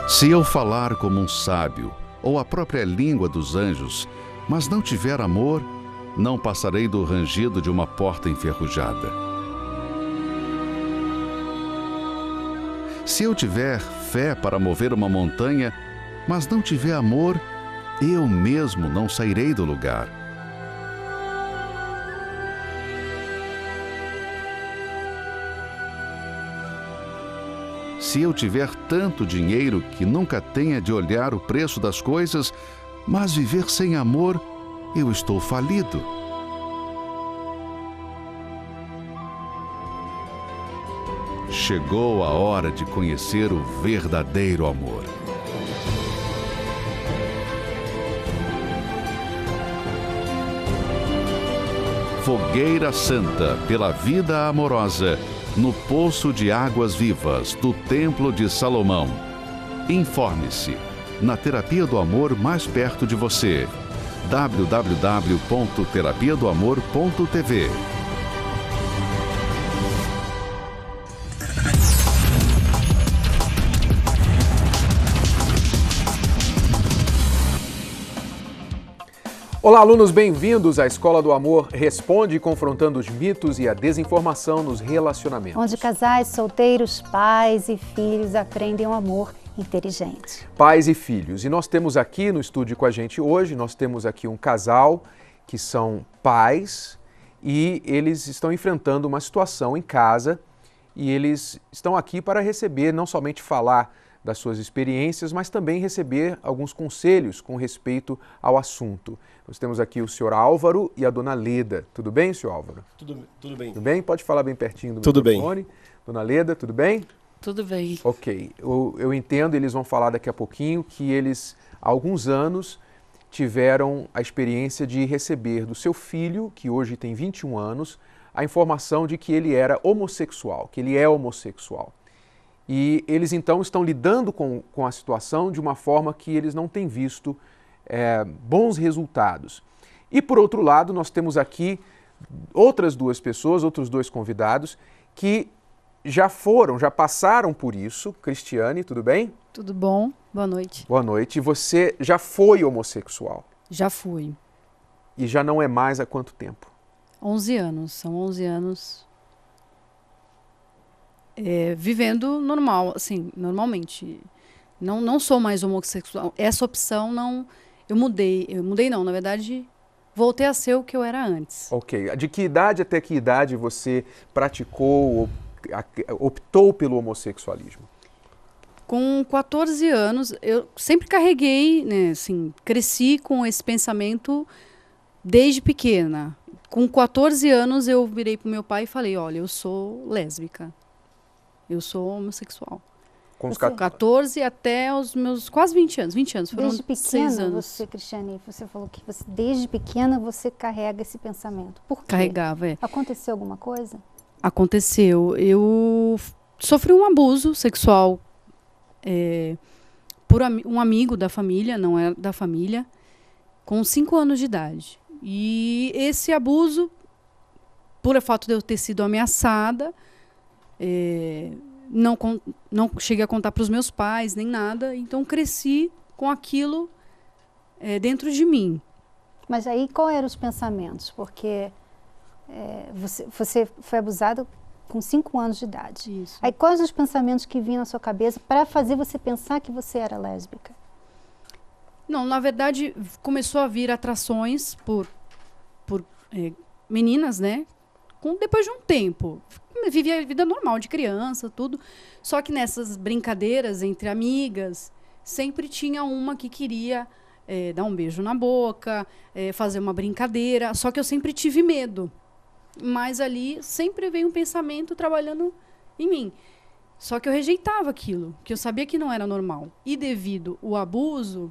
Se eu falar como um sábio, ou a própria língua dos anjos, mas não tiver amor, não passarei do rangido de uma porta enferrujada. Se eu tiver fé para mover uma montanha, mas não tiver amor, eu mesmo não sairei do lugar. Se eu tiver tanto dinheiro que nunca tenha de olhar o preço das coisas, mas viver sem amor, eu estou falido. Chegou a hora de conhecer o verdadeiro amor. Fogueira Santa pela Vida Amorosa, no Poço de Águas Vivas do Templo de Salomão. Informe-se na Terapia do Amor mais perto de você. www.terapiadoamor.tv. Olá, alunos, bem-vindos à Escola do Amor Responde, confrontando os mitos e a desinformação nos relacionamentos. Onde casais, solteiros, pais e filhos aprendem um amor inteligente. Pais e filhos. E nós temos aqui no estúdio com a gente hoje, nós temos aqui um casal que são pais e eles estão enfrentando uma situação em casa e eles estão aqui para receber, não somente falar das suas experiências, mas também receber alguns conselhos com respeito ao assunto. Nós temos aqui o senhor Álvaro e a dona Leda. Tudo bem, senhor Álvaro? Tudo bem. Tudo bem? Pode falar bem pertinho do Tudo microfone. Bem. Dona Leda, tudo bem? Tudo bem. Ok. Eu entendo, eles vão falar daqui a pouquinho, que eles, há alguns anos, tiveram a experiência de receber do seu filho, que hoje tem 21 anos, a informação de que ele era homossexual, que ele é homossexual. E eles então estão lidando com a situação de uma forma que eles não têm visto bons resultados. E por outro lado, nós temos aqui outras duas pessoas, outros dois convidados, que já passaram por isso. Cristiane, tudo bem? Tudo bom, boa noite. Boa noite. Você já foi homossexual? Já fui. E já não é mais há quanto tempo? 11 anos, são 11 anos. Vivendo normal, assim, normalmente. Não sou mais homossexual. Essa opção não... Eu mudei não, na verdade, voltei a ser o que eu era antes. Ok. De que idade até que idade você praticou, optou pelo homossexualismo? Com 14 anos, eu sempre carreguei, né, assim, cresci com esse pensamento desde pequena. Com 14 anos, eu virei pro meu pai e falei, olha, eu sou lésbica. Eu sou homossexual. Com os 14 até os meus quase 20 anos. 20 anos, foram desde pequena, 6 anos. você, Cristiane, você falou que desde pequena você carrega esse pensamento. Por quê? Carregava, Aconteceu alguma coisa? Aconteceu. Eu sofri um abuso sexual por um amigo da família, não é da família, com 5 anos de idade. E esse abuso, por o fato de eu ter sido ameaçada, não cheguei a contar para os meus pais, nem nada. Então, cresci com aquilo dentro de mim. Mas aí, quais eram os pensamentos? Porque você foi abusada com 5 anos de idade. Isso. Aí, quais os pensamentos que vinham na sua cabeça para fazer você pensar que você era lésbica? Não, na verdade, começou a vir atrações por meninas, né? Depois de um tempo. Vivia a vida normal de criança, tudo. Só que nessas brincadeiras entre amigas, sempre tinha uma que queria dar um beijo na boca, fazer uma brincadeira. Só que eu sempre tive medo. Mas ali sempre veio um pensamento trabalhando em mim. Só que eu rejeitava aquilo, que eu sabia que não era normal. E devido ao abuso,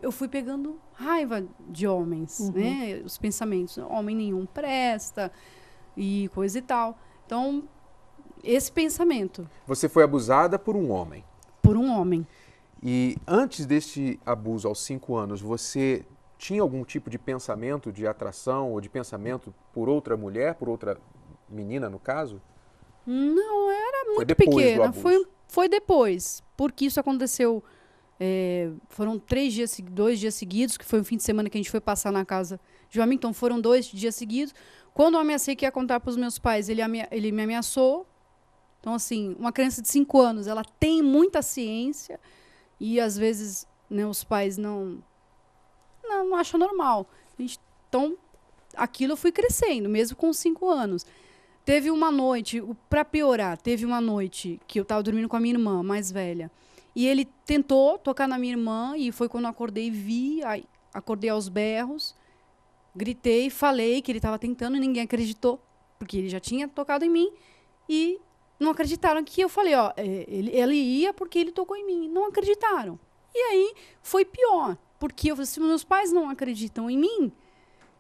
eu fui pegando raiva de homens, né? Os pensamentos, homem nenhum presta... e coisa e tal. Então, esse pensamento. Você foi abusada por um homem? Por um homem. E antes deste abuso, aos 5 anos, você tinha algum tipo de pensamento de atração ou de pensamento por outra mulher, por outra menina, no caso? Não, era muito depois do pequena. abuso. Foi depois. porque isso aconteceu. Foram 2 dias seguidos, que foi um fim de semana que a gente foi passar na casa de um amigo, então foram 2 dias seguidos. Quando eu ameacei que ia contar para os meus pais, ele me ameaçou. Então, assim, uma criança de 5 anos, ela tem muita ciência e, às vezes, né, os pais não acham normal. Então, aquilo eu fui crescendo, mesmo com 5 anos. Teve uma noite, para piorar, teve uma noite que eu estava dormindo com a minha irmã mais velha. E ele tentou tocar na minha irmã e foi quando eu acordei e vi, acordei aos berros, gritei, falei que ele estava tentando e ninguém acreditou, porque ele já tinha tocado em mim e não acreditaram que eu falei, ele ia porque ele tocou em mim. Não acreditaram. E aí foi pior, porque eu falei, se meus pais não acreditam em mim,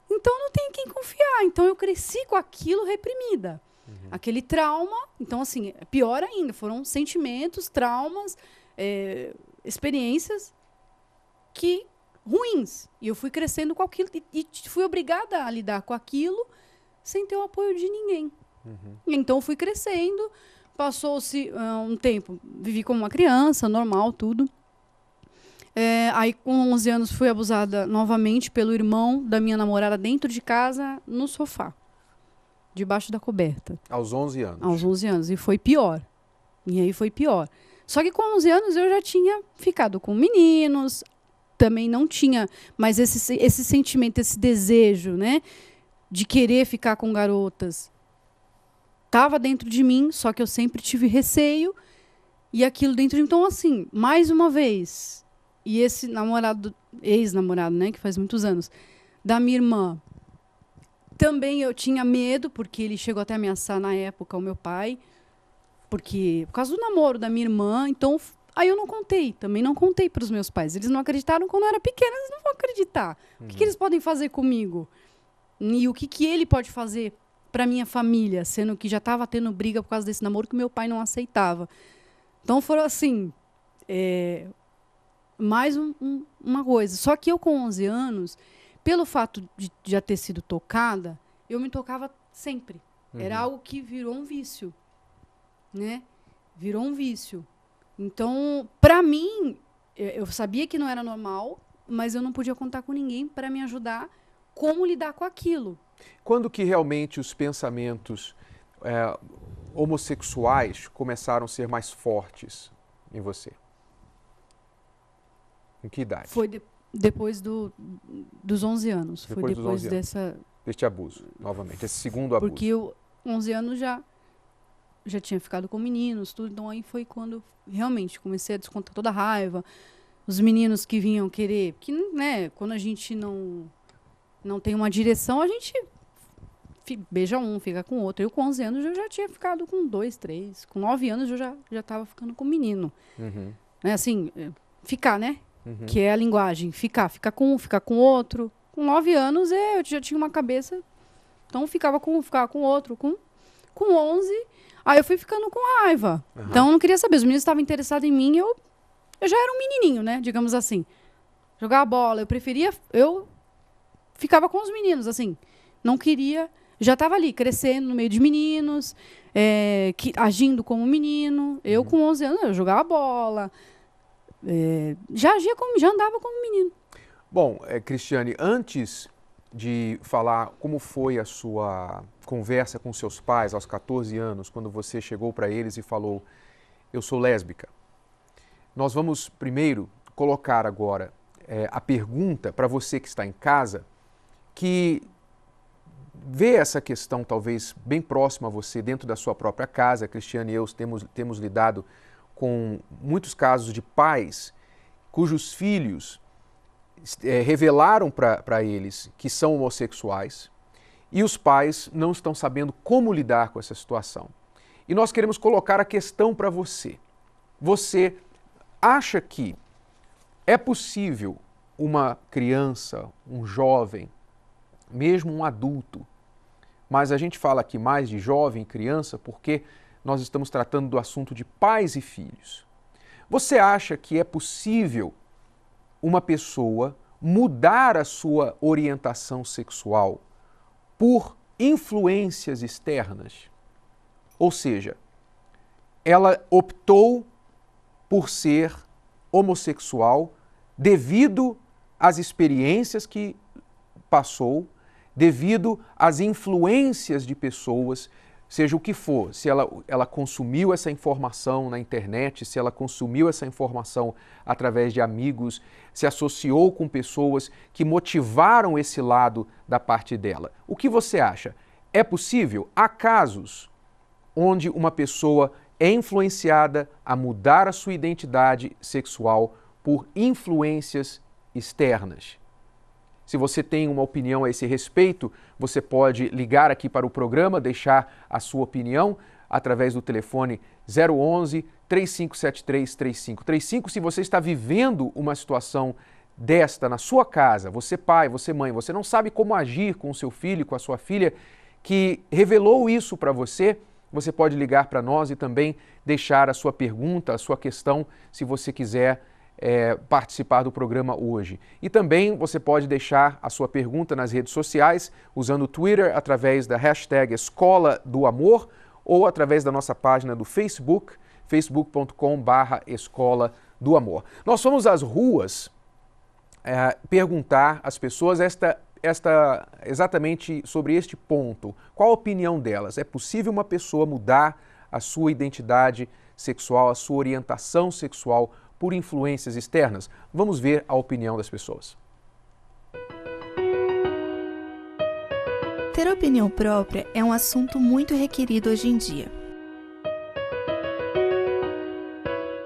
então não tem quem confiar. Então eu cresci com aquilo reprimida. Aquele trauma, então assim, pior ainda, foram sentimentos, traumas, experiências ruins. E eu fui crescendo com aquilo e fui obrigada a lidar com aquilo sem ter o apoio de ninguém. Então fui crescendo, passou-se um tempo, vivi como uma criança, normal, tudo. Aí com 11 anos fui abusada novamente pelo irmão da minha namorada dentro de casa, no sofá, debaixo da coberta. Aos 11 anos? Aos 11 anos, e foi pior. E aí foi pior. Só que com 11 anos eu já tinha ficado com meninos, também não tinha mais esse sentimento, esse desejo, né, de querer ficar com garotas. Estava dentro de mim, só que eu sempre tive receio e aquilo dentro de mim. Então, assim, mais uma vez, e esse namorado, ex-namorado, né, que faz muitos anos, da minha irmã, também eu tinha medo, porque ele chegou até a ameaçar na época o meu pai, por causa do namoro da minha irmã. Então, aí eu também não contei para os meus pais. Eles não acreditaram quando eu era pequena, eles não vão acreditar. O que eles podem fazer comigo? E o que ele pode fazer para minha família, sendo que já estava tendo briga por causa desse namoro que meu pai não aceitava. Então foram assim, mais uma coisa. Só que eu com 11 anos, pelo fato de já ter sido tocada, eu me tocava sempre. Era algo que virou um vício, né? Virou um vício. Então, para mim, eu sabia que não era normal, mas eu não podia contar com ninguém para me ajudar como lidar com aquilo. Quando que realmente os pensamentos homossexuais começaram a ser mais fortes em você? Em que idade? Foi depois dos 11 anos. Depois foi depois deste abuso, novamente, esse segundo abuso. Porque eu, 11 anos, já tinha ficado com meninos, tudo. Então aí foi quando realmente comecei a descontar toda a raiva. Os meninos que vinham querer... Que, né, quando a gente não tem uma direção, a gente beija um, fica com outro. Eu com 11 anos eu já tinha ficado com 2, 3. Com 9 anos eu já estava ficando com menino. Né, assim, ficar, né? Que é a linguagem. Ficar com um, ficar com outro. Com 9 anos eu já tinha uma cabeça. Então ficava com outro. Com 11, aí eu fui ficando com raiva. Então eu não queria saber. Os meninos estavam interessados em mim, eu já era um menininho, né? Digamos assim. Jogar bola, eu ficava com os meninos, assim. Não queria... Já estava ali, crescendo no meio de meninos, agindo como menino. Eu, com 11 anos, eu jogava bola. Já andava como menino. Bom, Cristiane, antes de falar como foi a sua conversa com seus pais aos 14 anos, quando você chegou para eles e falou, eu sou lésbica, nós vamos primeiro colocar agora a pergunta para você que está em casa, que vê essa questão talvez bem próxima a você, dentro da sua própria casa. Cristiane e eu temos lidado com muitos casos de pais cujos filhos revelaram para eles que são homossexuais e os pais não estão sabendo como lidar com essa situação. E nós queremos colocar a questão para você. Você acha que é possível uma criança, um jovem, mesmo um adulto, mas a gente fala aqui mais de jovem e criança porque nós estamos tratando do assunto de pais e filhos. Você acha que é possível uma pessoa mudar a sua orientação sexual por influências externas? Ou seja, ela optou por ser homossexual devido às experiências que passou, devido às influências de pessoas, seja o que for, se ela consumiu essa informação na internet, se ela consumiu essa informação através de amigos, se associou com pessoas que motivaram esse lado da parte dela. O que você acha? É possível? Há casos onde uma pessoa é influenciada a mudar a sua identidade sexual por influências externas. Se você tem uma opinião a esse respeito, você pode ligar aqui para o programa, deixar a sua opinião através do telefone 011 3573 3535. Se você está vivendo uma situação desta na sua casa, você pai, você mãe, você não sabe como agir com o seu filho, com a sua filha, que revelou isso para você, você pode ligar para nós e também deixar a sua pergunta, a sua questão, se você quiser participar do programa hoje. E também você pode deixar a sua pergunta nas redes sociais, usando o Twitter através da hashtag Escola do Amor ou através da nossa página do Facebook, facebook.com/Escola do Amor. Nós fomos às ruas perguntar às pessoas exatamente sobre este ponto. Qual a opinião delas? É possível uma pessoa mudar a sua identidade sexual, a sua orientação sexual por influências externas? Vamos ver a opinião das pessoas. Ter opinião própria é um assunto muito requerido hoje em dia.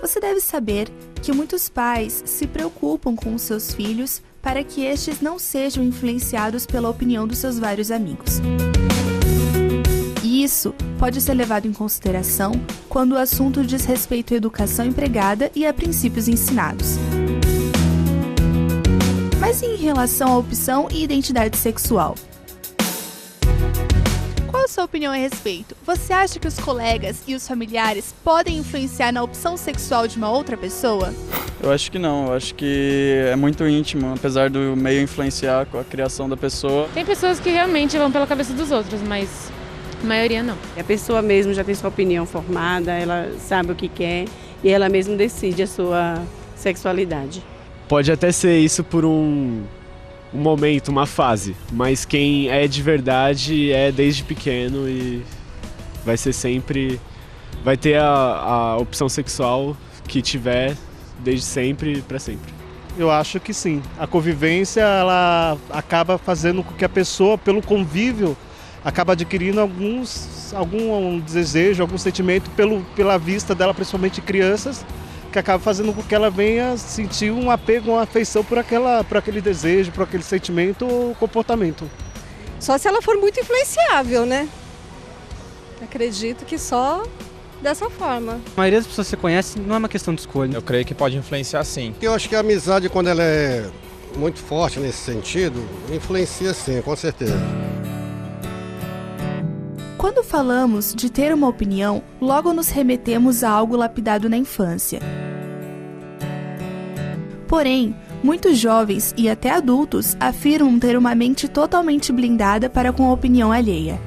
Você deve saber que muitos pais se preocupam com os seus filhos para que estes não sejam influenciados pela opinião dos seus vários amigos. E isso pode ser levado em consideração quando o assunto diz respeito à educação empregada e a princípios ensinados. Mas e em relação à opção e identidade sexual? Qual a sua opinião a respeito? Você acha que os colegas e os familiares podem influenciar na opção sexual de uma outra pessoa? Eu acho que não, eu acho que é muito íntimo, apesar do meio influenciar com a criação da pessoa. Tem pessoas que realmente vão pela cabeça dos outros, mas a maioria não. A pessoa mesmo já tem sua opinião formada, ela sabe o que quer e ela mesmo decide a sua sexualidade. Pode até ser isso por um momento, uma fase, mas quem é de verdade é desde pequeno e vai ser sempre, vai ter a opção sexual que tiver desde sempre para sempre. Eu acho que sim. A convivência ela acaba fazendo com que a pessoa, pelo convívio, acaba adquirindo algum desejo, algum sentimento pela vista dela, principalmente crianças, que acaba fazendo com que ela venha sentir um apego, uma afeição por aquele desejo, por aquele sentimento ou comportamento. Só se ela for muito influenciável, né? Acredito que só dessa forma. A maioria das pessoas que você conhece não é uma questão de escolha. Eu creio que pode influenciar sim. Eu acho que a amizade, quando ela é muito forte nesse sentido, influencia sim, com certeza. Quando falamos de ter uma opinião, logo nos remetemos a algo lapidado na infância. Porém, muitos jovens e até adultos afirmam ter uma mente totalmente blindada para com a opinião alheia.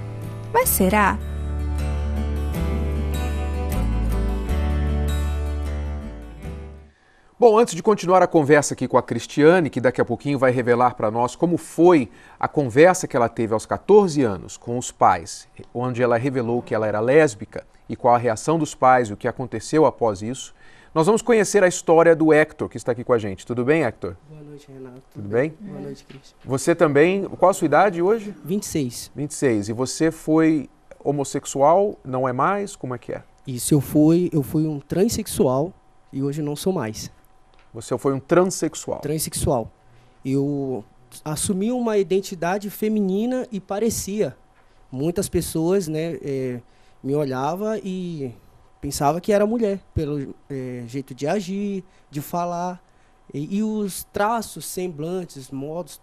Mas será? Bom, antes de continuar a conversa aqui com a Cristiane, que daqui a pouquinho vai revelar para nós como foi a conversa que ela teve aos 14 anos com os pais, onde ela revelou que ela era lésbica e qual a reação dos pais e o que aconteceu após isso, nós vamos conhecer a história do Hector, que está aqui com a gente. Tudo bem, Hector? Boa noite, Renato. Tudo bem? Boa noite, Cristian. Você também, qual a sua idade hoje? 26. 26. E você foi homossexual, não é mais? Como é que é? Isso, eu fui um transexual e hoje não sou mais. Você foi um transexual? Transexual. Eu assumi uma identidade feminina e parecia. Muitas pessoas, né, me olhavam e pensavam que era mulher, pelo jeito de agir, de falar. E os traços, semblantes, modos,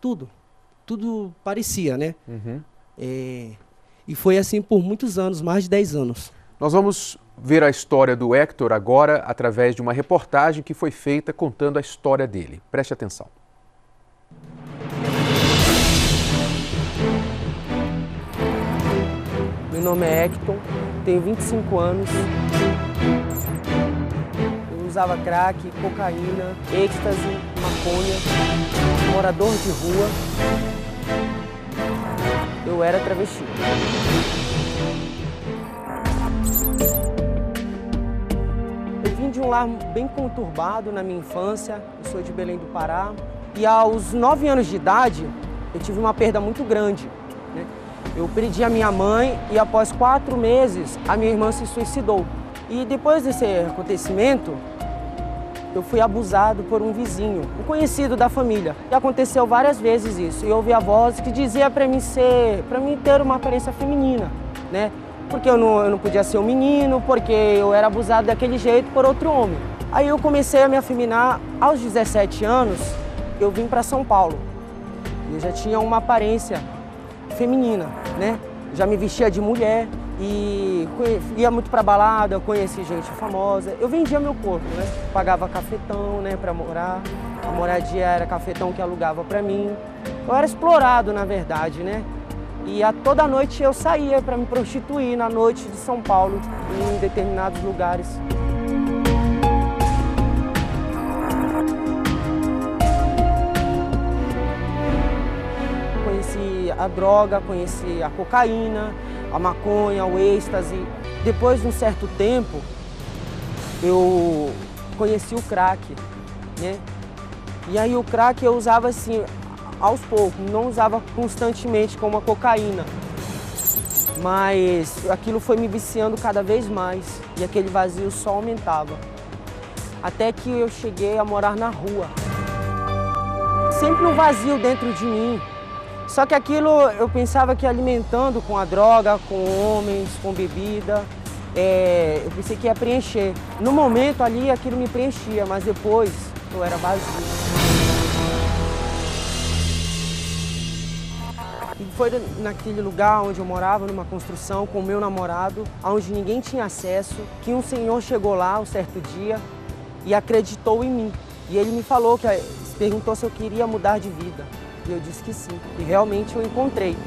tudo parecia, né? Uhum. E foi assim por muitos anos, mais de 10 anos. Nós vamos ver a história do Hector agora através de uma reportagem que foi feita contando a história dele. Preste atenção. Meu nome é Hector, tenho 25 anos. Eu usava crack, cocaína, êxtase, maconha, morador de rua. Eu era travesti. Eu vim de um lar bem conturbado na minha infância, eu sou de Belém do Pará. E aos 9 anos de idade, eu tive uma perda muito grande, né? Eu perdi a minha mãe e após 4 meses, a minha irmã se suicidou. E depois desse acontecimento, eu fui abusado por um vizinho, um conhecido da família. E aconteceu várias vezes isso. E eu ouvi a voz que dizia para mim ter uma aparência feminina, né? Porque eu não podia ser um menino, porque eu era abusado daquele jeito por outro homem. Aí eu comecei a me afeminar. Aos 17 anos, eu vim para São Paulo. Eu já tinha uma aparência feminina, né? Já me vestia de mulher. E ia muito pra balada, eu conheci gente famosa. Eu vendia meu corpo, né? Pagava cafetão, né, pra morar. A moradia era cafetão que alugava pra mim. Eu era explorado, na verdade, né? E toda noite eu saía pra me prostituir na noite de São Paulo, em determinados lugares. Conheci a droga, conheci a cocaína, a maconha, o êxtase. Depois de um certo tempo, eu conheci o crack, né? E aí o crack eu usava assim, aos poucos, não usava constantemente como a cocaína. Mas aquilo foi me viciando cada vez mais e aquele vazio só aumentava. Até que eu cheguei a morar na rua. Sempre um vazio dentro de mim. Só que aquilo eu pensava que alimentando com a droga, com homens, com bebida, eu pensei que ia preencher. No momento ali aquilo me preenchia, mas depois eu era vazio. E foi naquele lugar onde eu morava, numa construção, com o meu namorado, onde ninguém tinha acesso, que um senhor chegou lá um certo dia e acreditou em mim. E ele me falou, perguntou se eu queria mudar de vida. E eu disse que sim, e realmente eu encontrei.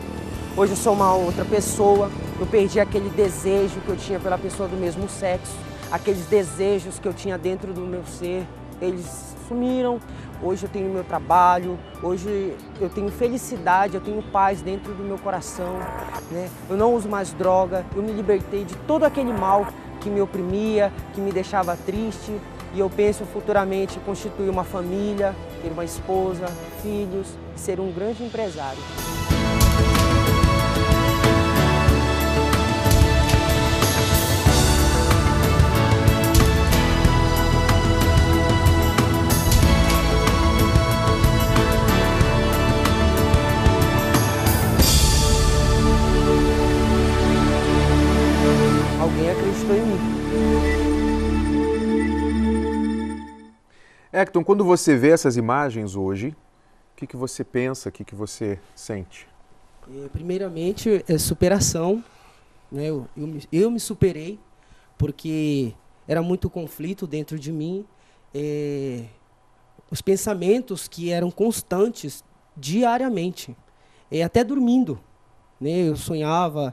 Hoje eu sou uma outra pessoa, eu perdi aquele desejo que eu tinha pela pessoa do mesmo sexo, aqueles desejos que eu tinha dentro do meu ser, eles sumiram. Hoje eu tenho meu trabalho, hoje eu tenho felicidade, eu tenho paz dentro do meu coração, né? Eu não uso mais droga, eu me libertei de todo aquele mal que me oprimia, que me deixava triste. E eu penso futuramente em constituir uma família, ter uma esposa, filhos e ser um grande empresário. Alguém acreditou em mim. Hector, quando você vê essas imagens hoje, o que você pensa, o que você sente? Primeiramente, é superação, né? Eu me superei, porque era muito conflito dentro de mim. Os pensamentos que eram constantes diariamente, até dormindo, né? Eu sonhava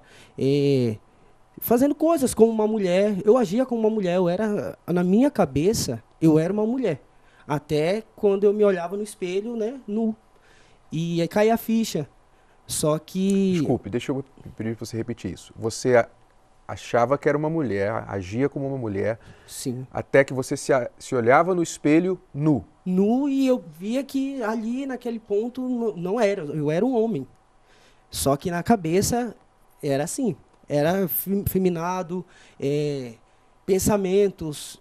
fazendo coisas como uma mulher, eu agia como uma mulher, na minha cabeça, eu era uma mulher. Até quando eu me olhava no espelho, né, nu. E aí caía a ficha. Só que... Desculpe, deixa eu pedir para você repetir isso. Você achava que era uma mulher, agia como uma mulher. Sim. Até que você se olhava no espelho nu. Nu, e eu via que ali, naquele ponto, não era. Eu era um homem. Só que na cabeça era assim. Era feminado, pensamentos,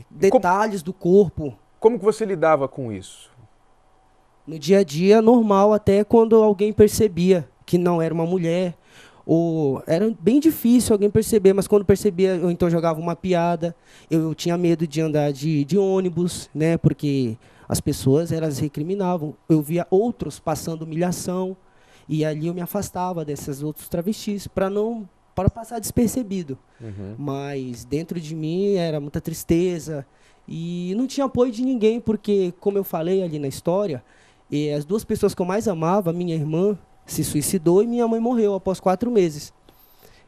detalhes do corpo. Como que você lidava com isso? No dia a dia, normal, até quando alguém percebia que não era uma mulher. Ou era bem difícil alguém perceber, mas quando percebia, eu então jogava uma piada. Eu tinha medo de andar de ônibus, né? Porque as pessoas, elas recriminavam. Eu via outros passando humilhação. E ali eu me afastava desses outros travestis para passar despercebido. Uhum. Mas dentro de mim era muita tristeza. E não tinha apoio de ninguém, porque, como eu falei ali na história, as duas pessoas que eu mais amava, minha irmã se suicidou e minha mãe morreu após 4 meses.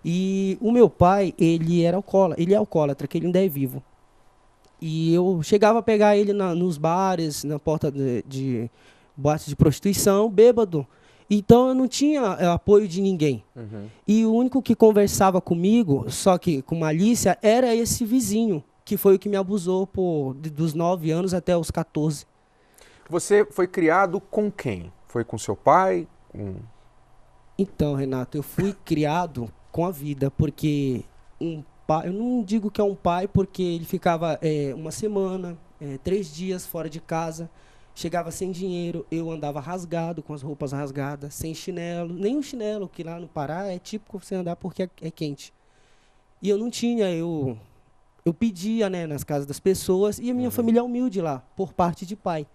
E o meu pai, ele é alcoólatra, que ele ainda é vivo. E eu chegava a pegar ele nos bares, na porta de boate de prostituição, bêbado. Então eu não tinha apoio de ninguém. E o único que conversava comigo, só que com malícia, era esse vizinho, que foi o que me abusou dos 9 anos até os 14. Você foi criado com quem? Foi com seu pai? Então, Renato, eu fui criado com a vida, porque eu não digo que é um pai, porque ele ficava uma semana, 3 dias fora de casa, chegava sem dinheiro, eu andava rasgado, com as roupas rasgadas, sem chinelo, nem um chinelo, que lá no Pará é típico você andar porque é quente. E eu não tinha, eu pedia, né, nas casas das pessoas, e a minha família é humilde lá, por parte de pai.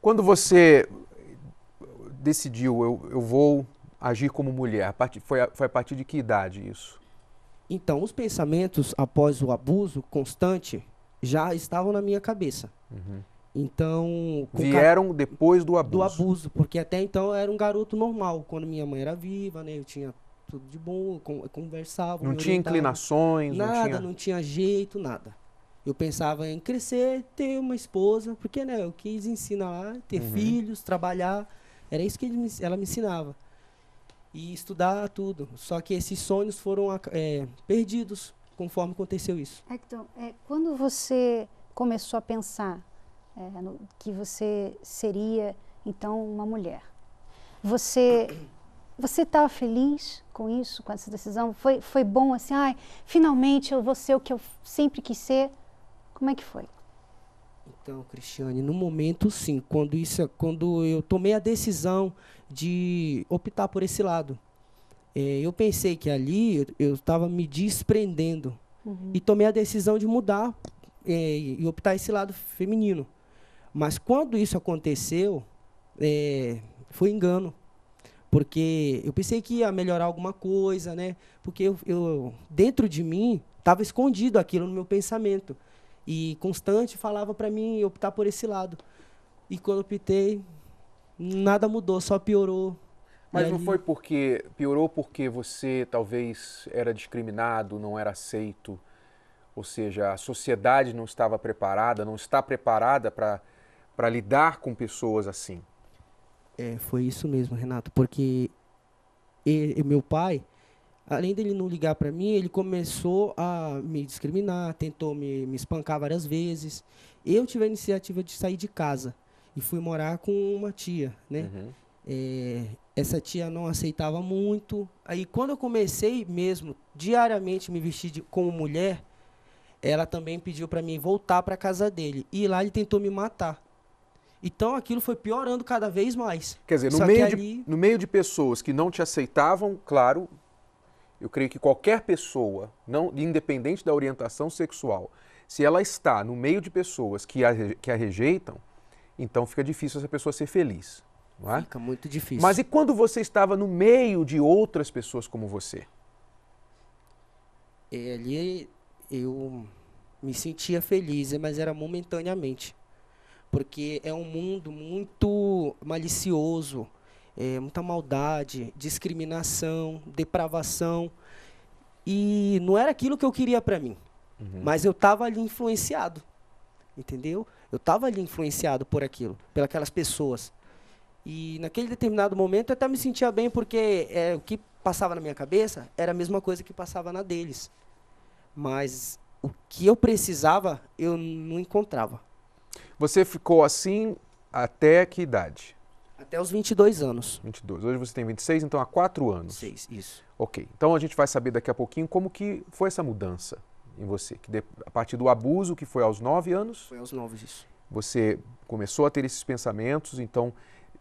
Quando você decidiu, eu vou agir como mulher, foi a partir de que idade isso? Então, os pensamentos após o abuso constante já estavam na minha cabeça. Então... Vieram depois do abuso? Do abuso, porque até então eu era um garoto normal. Quando minha mãe era viva, né, eu tinha tudo de bom, conversava. Não tinha inclinações? Nada, não tinha jeito, nada. Eu pensava em crescer, ter uma esposa, porque né, eu quis ensinar lá, ter filhos, trabalhar. Era isso que ela me ensinava. E estudar tudo. Só que esses sonhos foram perdidos conforme aconteceu isso. Hector, quando você começou a pensar que você seria, então, uma mulher, você estava feliz com isso, com essa decisão? Foi bom assim, finalmente eu vou ser o que eu sempre quis ser? Como é que foi? Então, Cristiane, no momento, sim. Quando eu tomei a decisão de optar por esse lado, eu pensei que ali eu estava me desprendendo e tomei a decisão de mudar e optar esse lado feminino. Mas quando isso aconteceu, foi engano, porque eu pensei que ia melhorar alguma coisa, né? Porque eu dentro de mim estava escondido aquilo no meu pensamento. E constante falava para mim optar por esse lado. E quando eu optei, nada mudou, só piorou. Mas não foi porque piorou porque você talvez era discriminado, não era aceito? Ou seja, a sociedade não estava preparada, não está preparada para lidar com pessoas assim? Foi isso mesmo, Renato, porque meu pai, além dele não ligar para mim, ele começou a me discriminar, tentou me espancar várias vezes. Eu tive a iniciativa de sair de casa e fui morar com uma tia, né? Essa tia não aceitava muito. Aí, quando eu comecei mesmo, diariamente, me vestir como mulher, ela também pediu para mim voltar para casa dele. E lá ele tentou me matar. Então, aquilo foi piorando cada vez mais. Quer dizer, no meio de pessoas que não te aceitavam, claro, eu creio que qualquer pessoa, independente da orientação sexual, se ela está no meio de pessoas que a rejeitam, então fica difícil essa pessoa ser feliz. Não é? Fica muito difícil. Mas e quando você estava no meio de outras pessoas como você? Ali eu me sentia feliz, mas era momentaneamente. Porque é um mundo muito malicioso, muita maldade, discriminação, depravação. E não era aquilo que eu queria para mim. Mas eu estava ali influenciado, entendeu? Eu estava ali influenciado por aquilo, pelas pessoas. E naquele determinado momento eu até me sentia bem, porque o que passava na minha cabeça era a mesma coisa que passava na deles. Mas o que eu precisava, eu não encontrava. Você ficou assim até que idade? Até os 22 anos. 22. Hoje você tem 26, então há 4 anos. 6, isso. Ok. Então a gente vai saber daqui a pouquinho como que foi essa mudança em você. A partir do abuso, que foi aos 9 anos. Foi aos 9, isso. Você começou a ter esses pensamentos, então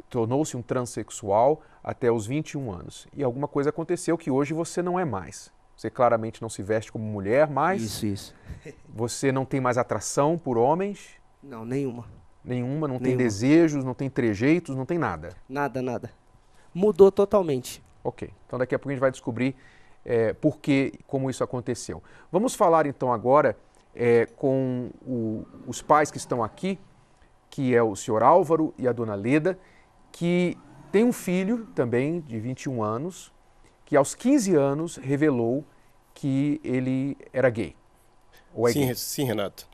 tornou-se um transexual até os 21 anos. E alguma coisa aconteceu que hoje você não é mais. Você claramente não se veste como mulher mais. Isso. Você não tem mais atração por homens. Não, nenhuma. Nenhuma, não tem desejos, não tem trejeitos, não tem nada. Nada. Mudou totalmente. Ok, então daqui a pouco a gente vai descobrir como isso aconteceu. Vamos falar então agora com os pais que estão aqui, que é o senhor Álvaro e a dona Leda, que tem um filho também de 21 anos, que aos 15 anos revelou que ele era gay. Ou é gay? Sim, Renato.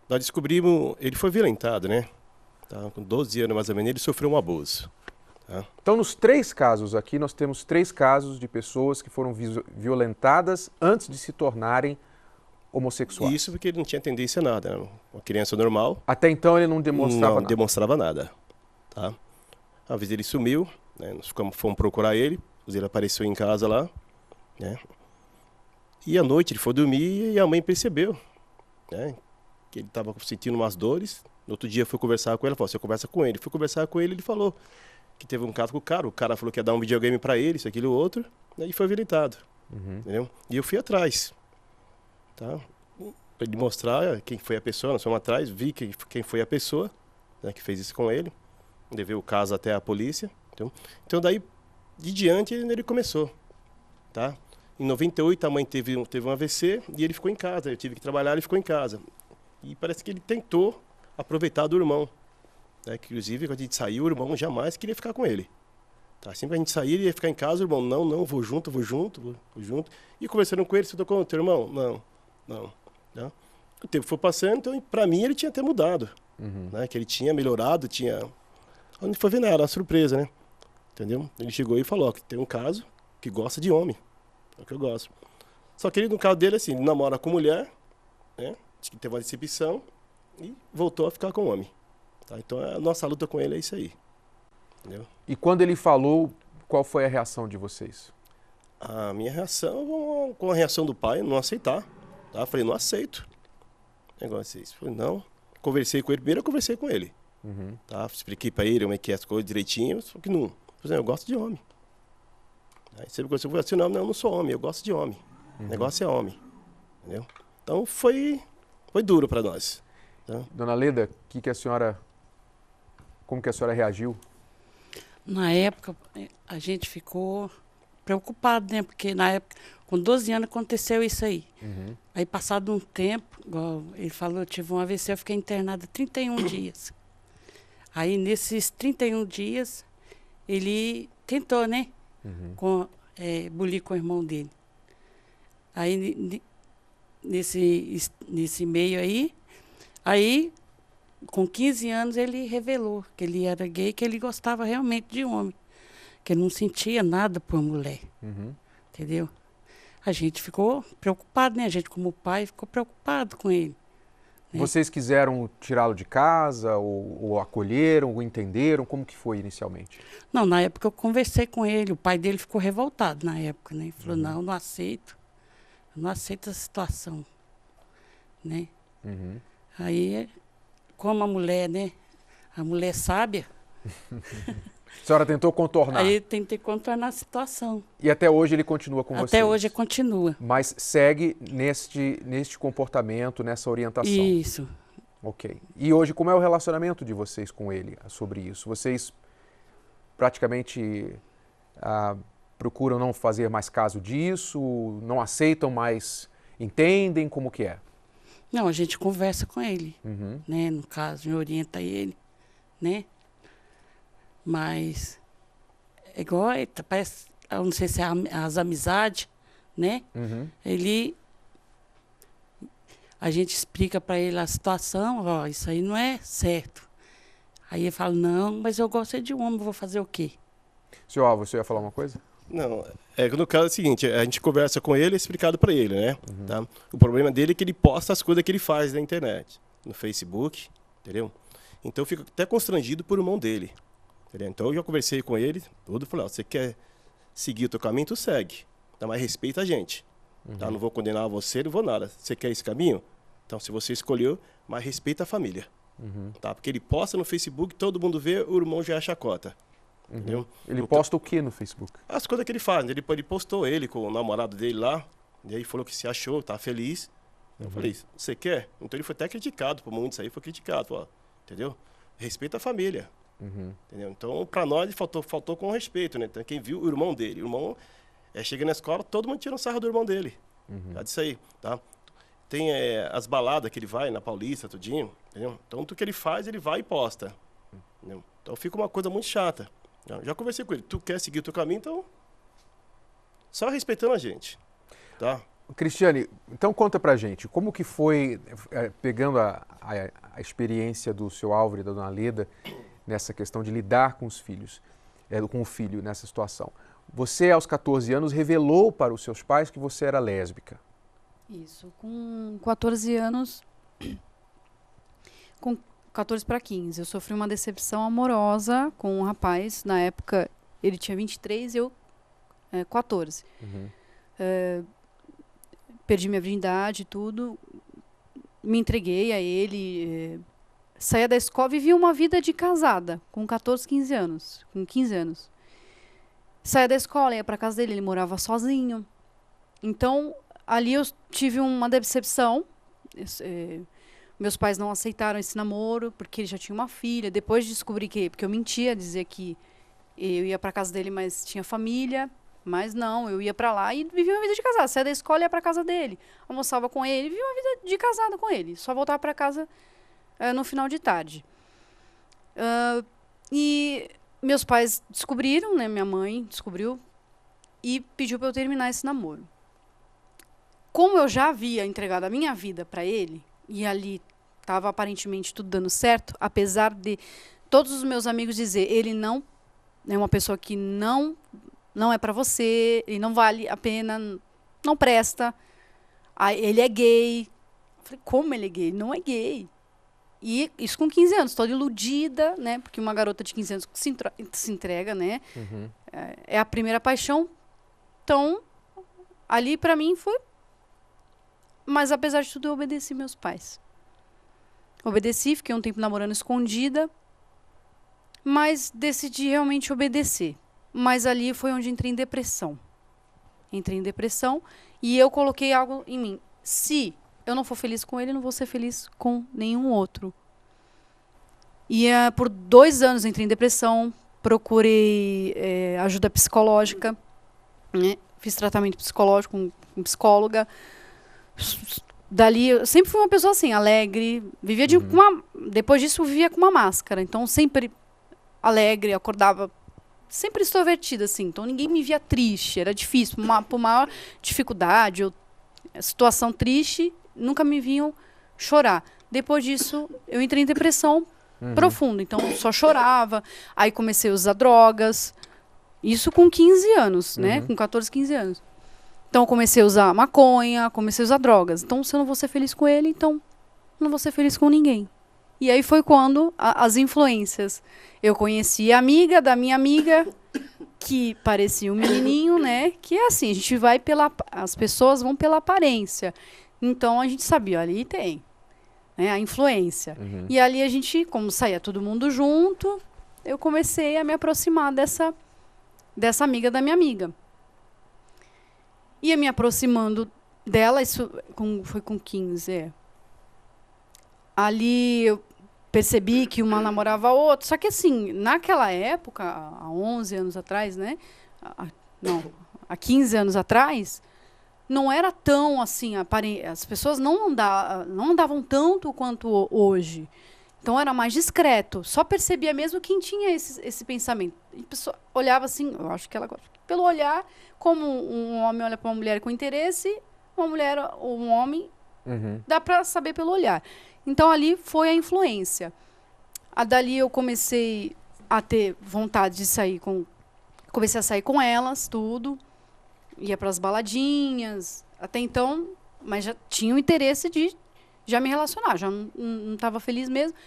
Nós descobrimos, ele foi violentado, né? Tá? Com 12 anos mais ou menos, ele sofreu um abuso. Tá? Então, nos 3 casos aqui, nós temos 3 casos de pessoas que foram violentadas antes de se tornarem homossexuais. Isso porque ele não tinha tendência a nada, né? Uma criança normal. Até então ele não demonstrava nada? Não demonstrava nada. Tá? Uma vez ele sumiu, né? Nós fomos procurar ele, ele apareceu em casa lá, né? E à noite ele foi dormir e a mãe percebeu, né? Que ele estava sentindo umas dores. No outro dia foi conversar com ele, falou, você conversa com ele. Fui conversar com ele, ele falou que teve um caso com o cara falou que ia dar um videogame para ele, isso, aquilo, outro, né? E foi violentado, entendeu? E eu fui atrás, tá? Para ele mostrar quem foi a pessoa, nós fomos atrás, vi quem foi a pessoa, né, que fez isso com ele, levei o caso até a polícia, entendeu? Então daí, de diante, ele começou, tá? Em 98 a mãe teve um AVC e ele ficou em casa, eu tive que trabalhar, ele ficou em casa. E parece que ele tentou aproveitar do irmão, né? Que, inclusive, quando a gente saiu, o irmão jamais queria ficar com ele. Tá? Sempre que a gente saía, ele ia ficar em casa, o irmão, não, vou junto. E conversando com ele, você tocou com o teu irmão? Não. Tá? O tempo foi passando, então, pra mim, ele tinha até mudado. Né? Que ele tinha melhorado, Onde foi ver nada, era uma surpresa, né? Entendeu? Ele chegou e falou, ó, que tem um caso que gosta de homem. É o que eu gosto. Só que ele, no caso dele, assim, ele namora com mulher, né? Diz que teve uma decepção e voltou a ficar com homem. Tá? Então, a nossa luta com ele é isso aí. Entendeu? E quando ele falou, qual foi a reação de vocês? A minha reação, com a reação do pai, não aceitar. Tá? Falei, não aceito. Negócio isso. Falei, não. Conversei com ele, primeiro eu conversei com ele. Tá? Expliquei pra ele como é que é as coisas direitinho, só que não. Eu gosto de homem. Aí sempre quando eu falei assim, não sou homem, eu gosto de homem. O negócio é homem. Entendeu? Então foi duro para nós. Tá? Dona Leda, como que a senhora reagiu? Na época, a gente ficou preocupado, né? Porque na época, com 12 anos, aconteceu isso aí. Aí, passado um tempo, igual ele falou, eu tive um AVC, eu fiquei internada 31 dias. Aí, nesses 31 dias, ele tentou, né? Bulir com o irmão dele. Aí, nesse meio aí, com 15 anos, ele revelou que ele era gay, que ele gostava realmente de homem, que ele não sentia nada por mulher, entendeu? A gente ficou preocupado, né? A gente, como pai, ficou preocupado com ele. Né? Vocês quiseram tirá-lo de casa, ou acolheram, ou entenderam? Como que foi inicialmente? Não, na época eu conversei com ele, o pai dele ficou revoltado na época, né? Ele falou, não aceito, eu não aceito essa situação, né? Aí, como a mulher, né? A mulher sábia. A senhora tentou contornar? Aí eu tentei contornar a situação. E até hoje ele continua com você? Até hoje ele continua. Mas segue neste comportamento, nessa orientação? Isso. Ok. E hoje, como é o relacionamento de vocês com ele sobre isso? Vocês praticamente procuram não fazer mais caso disso? Não aceitam mais? Entendem como que é? Não, a gente conversa com ele, né? No caso, a gente orienta ele, né? Mas é igual, parece, eu não sei se é as amizades, né? A gente explica para ele a situação, ó, isso aí não é certo. Aí ele fala, não, mas eu gosto de homem, vou fazer o quê? Senhor, você ia falar uma coisa? Não, no caso é o seguinte, a gente conversa com ele, é explicado para ele, né? Tá? O problema dele é que ele posta as coisas que ele faz na internet, no Facebook, entendeu? Então eu fico até constrangido por irmão dele, entendeu? Então eu já conversei com ele, tudo, falei, ó, você quer seguir o teu caminho, tu segue, tá? Mas respeita a gente, tá? Não vou condenar você, não vou nada. Você quer esse caminho? Então se você escolheu, mas respeita a família, tá? Porque ele posta no Facebook, todo mundo vê, o irmão já é chacota. Entendeu? Ele posta o que no Facebook? As coisas que ele faz. Ele postou ele com o namorado dele lá. E aí falou que se achou, tá feliz. Eu falei, você quer? Então ele foi até criticado por muitos aí, foi criticado. Ó, entendeu? Respeita a família. Entendeu? Então, pra nós, faltou com respeito, né? Então, quem viu o irmão dele. O irmão chega na escola, todo mundo tira um sarro do irmão dele. Já disso aí, tá? Tem as baladas que ele vai na Paulista, tudinho. Entendeu? Então, tudo que ele faz, ele vai e posta. Entendeu? Então fica uma coisa muito chata. Já conversei com ele. Tu quer seguir o teu caminho, então só respeitando a gente, tá? Cristiane, então conta pra gente, como que foi, pegando a experiência do seu Álvaro e da dona Leda, nessa questão de lidar com os filhos, com o filho nessa situação. Você, aos 14 anos, revelou para os seus pais que você era lésbica. Isso, com 14 anos, com 14 para 15, eu sofri uma decepção amorosa com um rapaz. Na época, ele tinha 23 e eu 14. Perdi minha virgindade e tudo, me entreguei a ele, saía da escola, vivia uma vida de casada, com 14, 15 anos, com 15 anos. Saía da escola, ia para casa dele, ele morava sozinho. Então, ali eu tive uma decepção. Meus pais não aceitaram esse namoro, porque ele já tinha uma filha. Depois descobri porque eu mentia, dizia que eu ia para casa dele, mas tinha família. Mas não, eu ia para lá e vivia uma vida de casada. Saía da escola e ia para casa dele. Almoçava com ele, vivia uma vida de casada com ele. Só voltava para casa no final de tarde. E meus pais descobriram, né? Minha mãe descobriu e pediu para eu terminar esse namoro. Como eu já havia entregado a minha vida para ele, e ali estava aparentemente tudo dando certo, apesar de todos os meus amigos dizer, ele não é uma pessoa que não é para você, ele não vale a pena, não presta, ele é gay. Eu falei, como ele é gay? Ele não é gay. E isso com 15 anos, toda iludida, né? Porque uma garota de 15 anos se entrega, né? É a primeira paixão. Então, ali para mim foi... Mas apesar de tudo, eu obedeci meus pais. Obedeci, fiquei um tempo namorando escondida, mas decidi realmente obedecer. Mas ali foi onde entrei em depressão. Entrei em depressão e eu coloquei algo em mim. Se eu não for feliz com ele, eu não vou ser feliz com nenhum outro. E por 2 anos entrei em depressão, procurei ajuda psicológica, né? Fiz tratamento psicológico com psicóloga. Dali, eu sempre fui uma pessoa assim, alegre, vivia depois disso eu vivia com uma máscara, então sempre alegre, acordava sempre extrovertida, assim, então ninguém me via triste, era difícil, por maior dificuldade, situação triste, nunca me viam chorar. Depois disso, eu entrei em depressão profunda, então só chorava, aí comecei a usar drogas, isso com 15 anos, né, com 14, 15 anos. Então, comecei a usar maconha, comecei a usar drogas. Então, se eu não vou ser feliz com ele, então não vou ser feliz com ninguém. E aí foi quando as influências. Eu conheci a amiga da minha amiga, que parecia um menininho, né? Que é assim, a gente vai as pessoas vão pela aparência. Então, a gente sabia, ali tem, né, a influência. E ali a gente, como saía todo mundo junto, eu comecei a me aproximar dessa amiga da minha amiga. Ia me aproximando dela, isso foi com 15. Ali eu percebi que uma namorava a outra. Só que assim, naquela época, há 11 anos atrás, né? Há 15 anos atrás, não era tão assim, as pessoas não andavam tanto quanto hoje. Então era mais discreto. Só percebia mesmo quem tinha esse pensamento. E a pessoa olhava assim, eu acho que ela pelo olhar, como um homem olha para uma mulher com interesse, uma mulher ou um homem, dá para saber pelo olhar. Então ali foi a influência. Dali eu comecei a ter vontade de sair comecei a sair com elas, tudo. Ia para as baladinhas, até então, mas já tinha o interesse de já me relacionar, já não estava feliz mesmo.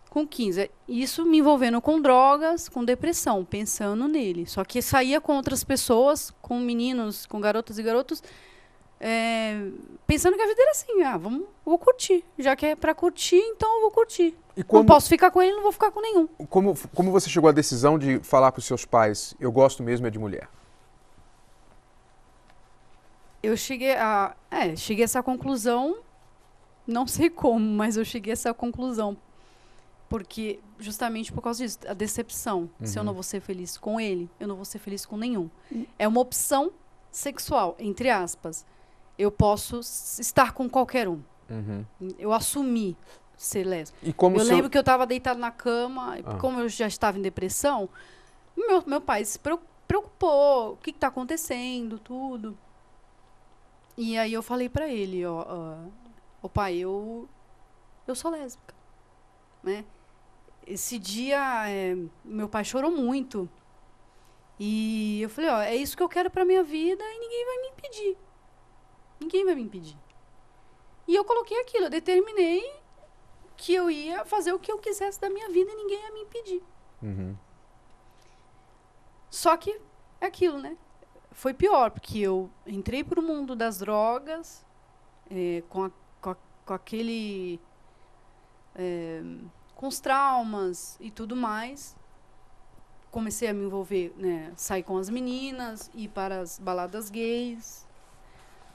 Com 15. Isso me envolvendo com drogas, com depressão, pensando nele. Só que saía com outras pessoas, com meninos, com garotas e garotos, pensando que a vida era assim, vou curtir. Já que é para curtir, então eu vou curtir. Não posso ficar com ele, não vou ficar com nenhum. Como você chegou à decisão de falar para os seus pais, eu gosto mesmo de mulher? Eu cheguei a essa conclusão, não sei como, mas eu cheguei a essa conclusão. Porque, justamente por causa disso, a decepção. Se eu não vou ser feliz com ele, eu não vou ser feliz com nenhum. É uma opção sexual, entre aspas. Eu posso estar com qualquer um. Eu assumi ser lésbica. Eu lembro que eu estava deitada na cama, como eu já estava em depressão, meu pai se preocupou, o que está acontecendo, tudo. E aí eu falei pra ele, ó, pai, eu sou lésbica, né? Esse dia, meu pai chorou muito. E eu falei, ó, é isso que eu quero pra minha vida e ninguém vai me impedir. Ninguém vai me impedir. E eu coloquei aquilo, eu determinei que eu ia fazer o que eu quisesse da minha vida e ninguém ia me impedir. Uhum. Só que é aquilo, né? Foi pior, porque eu entrei pro mundo das drogas, com aquele... com os traumas e tudo mais. Comecei a me envolver, né? Sair com as meninas, ir para as baladas gays,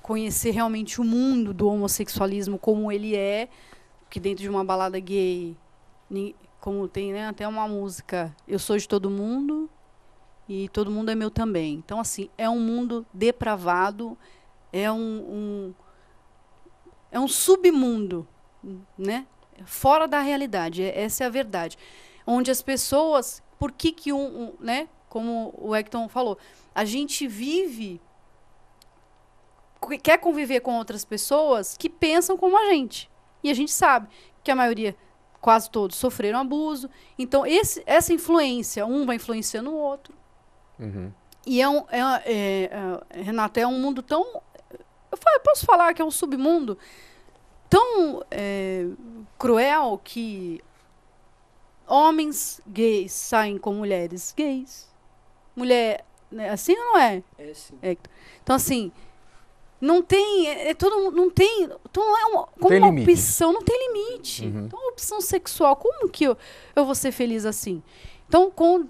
conhecer realmente o mundo do homossexualismo como ele é, que dentro de uma balada gay, como tem, né, até uma música, eu sou de todo mundo e todo mundo é meu também. Então, assim, é um mundo depravado, é um submundo, né? Fora da realidade, essa é a verdade. Onde as pessoas, por que né? Como o Hector falou, a gente quer conviver com outras pessoas que pensam como a gente. E a gente sabe que a maioria, quase todos, sofreram abuso. Então, essa influência, um vai influenciando o outro. Uhum. E Renato, é um mundo tão... eu posso falar que é um submundo tão cruel que homens gays saem com mulheres gays. Mulher... né, assim ou não é? É sim. Então, assim... não tem, não tem, então não é uma, como tem uma limite. opção, não tem limite. Uhum. Então, uma opção sexual, como que eu vou ser feliz assim? Então, com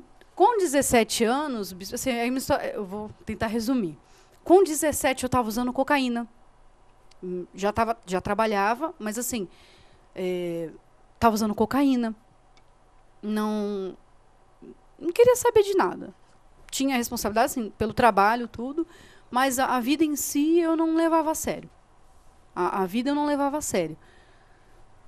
17 anos, assim, eu vou tentar resumir. Com 17 eu estava usando cocaína. Já trabalhava, mas assim, estava usando cocaína. Não queria saber de nada. Tinha responsabilidade, assim, pelo trabalho, tudo. Mas a vida em si eu não levava a sério. A vida eu não levava a sério.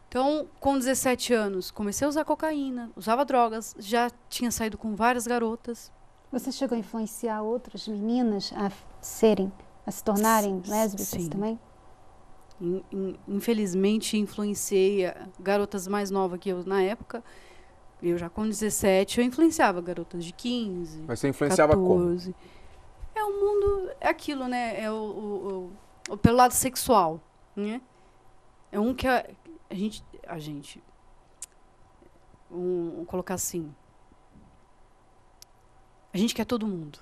Então, com 17 anos, comecei a usar cocaína, usava drogas, já tinha saído com várias garotas. Você chegou a influenciar outras meninas a se tornarem lésbicas Sim. também? Infelizmente, influenciei garotas mais novas que eu na época. Eu já com 17, eu influenciava garotas de 15, Mas você influenciava 14. como? É o mundo, é aquilo, né? É pelo lado sexual, né? É um que a gente vamos colocar assim, a gente quer todo mundo.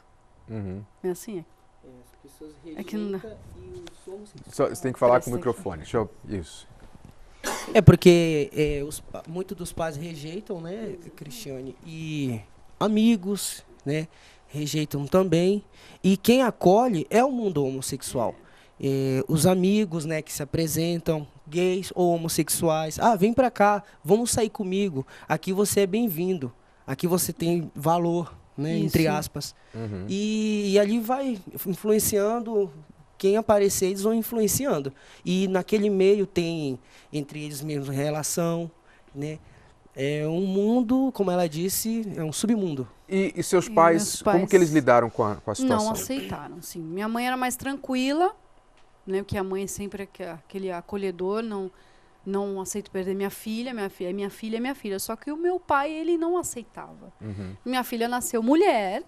Uhum. É assim, As pessoas que não dá. e os homossexuais. Você tem que falar com o microfone. Isso. É porque muitos dos pais rejeitam, né, Cristiane? E amigos, né, rejeitam também. E quem acolhe é o mundo homossexual. Os amigos, né, que se apresentam, gays ou homossexuais. Ah, vem pra cá, vamos sair comigo. Aqui você é bem-vindo. Aqui você tem valor, né, entre aspas. Uhum. E ali vai influenciando... Quem aparecer, eles vão influenciando. E naquele meio tem, entre eles mesmos, relação, né? É um mundo, como ela disse, é um submundo. E seus pais, como que eles lidaram com a situação? Não aceitaram, sim. Minha mãe era mais tranquila, né? Porque a mãe é sempre aquele acolhedor, não aceito perder minha filha é minha filha. Só que o meu pai, ele não aceitava. Uhum. Minha filha nasceu mulher,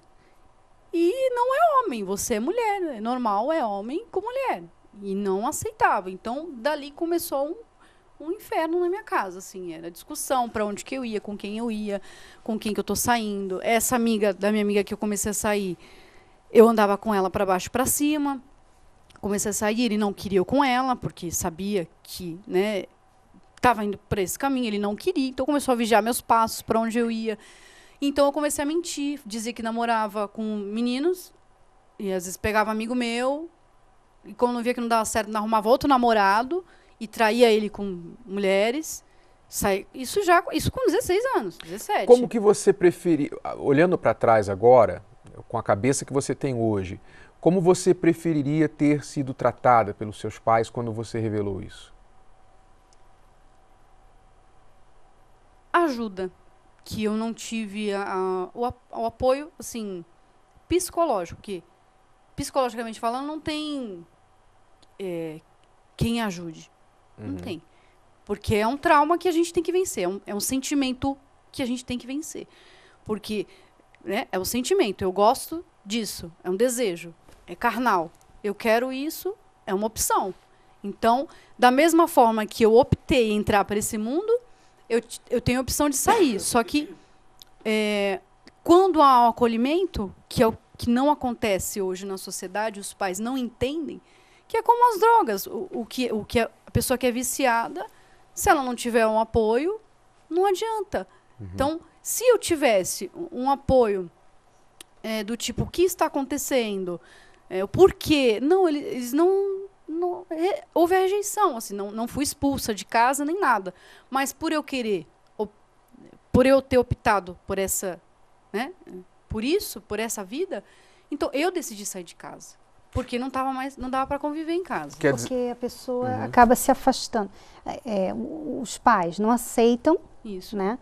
e não é homem, você é mulher, é normal, é homem com mulher. E não aceitava. Então, dali começou um inferno na minha casa, assim, era discussão para onde que eu ia, com quem que eu tô saindo. Essa da minha amiga que eu comecei a sair, eu andava com ela para baixo e para cima. Comecei a sair, ele não queria eu com ela, porque sabia que, né, tava indo para esse caminho, ele não queria. Então, começou a vigiar meus passos, para onde eu ia. Então, eu comecei a mentir, dizer que namorava com meninos, e às vezes pegava amigo meu, e quando não via que não dava certo, arrumava outro namorado, e traía ele com mulheres. Isso com 16 anos, 17. Como que você preferia, olhando para trás agora, com a cabeça que você tem hoje, como você preferiria ter sido tratada pelos seus pais quando você revelou isso? Ajuda. Que eu não tive o apoio, assim, psicológico, que, psicologicamente falando, não tem quem ajude. Não tem. Porque é um trauma que a gente tem que vencer, é um sentimento que a gente tem que vencer. Porque, né, é um sentimento, eu gosto disso, é um desejo, é carnal. Eu quero isso, é uma opção. Então, da mesma forma que eu optei em entrar para esse mundo, eu tenho a opção de sair. Só que, quando há um acolhimento, que é o que não acontece hoje na sociedade, os pais não entendem, que é como as drogas. O que a pessoa que é viciada, se ela não tiver um apoio, não adianta. Então, se eu tivesse um apoio do tipo, o que está acontecendo, o porquê, não, eles não houve a rejeição, assim, não fui expulsa de casa nem nada. Mas por eu querer, por eu ter optado por essa, né, por essa vida, então eu decidi sair de casa. Porque não dava para conviver em casa. Porque a pessoa acaba se afastando. Os pais não aceitam, isso, né?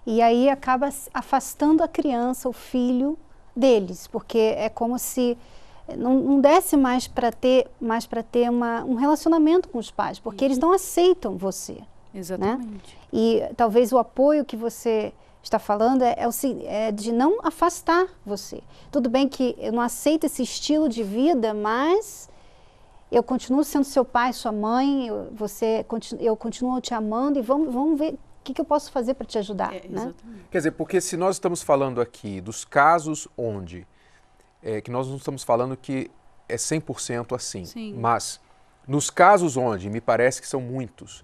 E aí acaba afastando a criança, o filho deles, porque é como se não desse mais para ter um relacionamento com os pais, porque eles não aceitam você. Exatamente. Né? E talvez o apoio que você está falando é de não afastar você. Tudo bem que eu não aceito esse estilo de vida, mas eu continuo sendo seu pai, sua mãe, eu continuo te amando e vamos ver o que eu posso fazer para te ajudar. Né? Quer dizer, porque se nós estamos falando aqui dos casos onde, que nós não estamos falando que é 100% assim, Sim. mas nos casos onde, me parece que são muitos,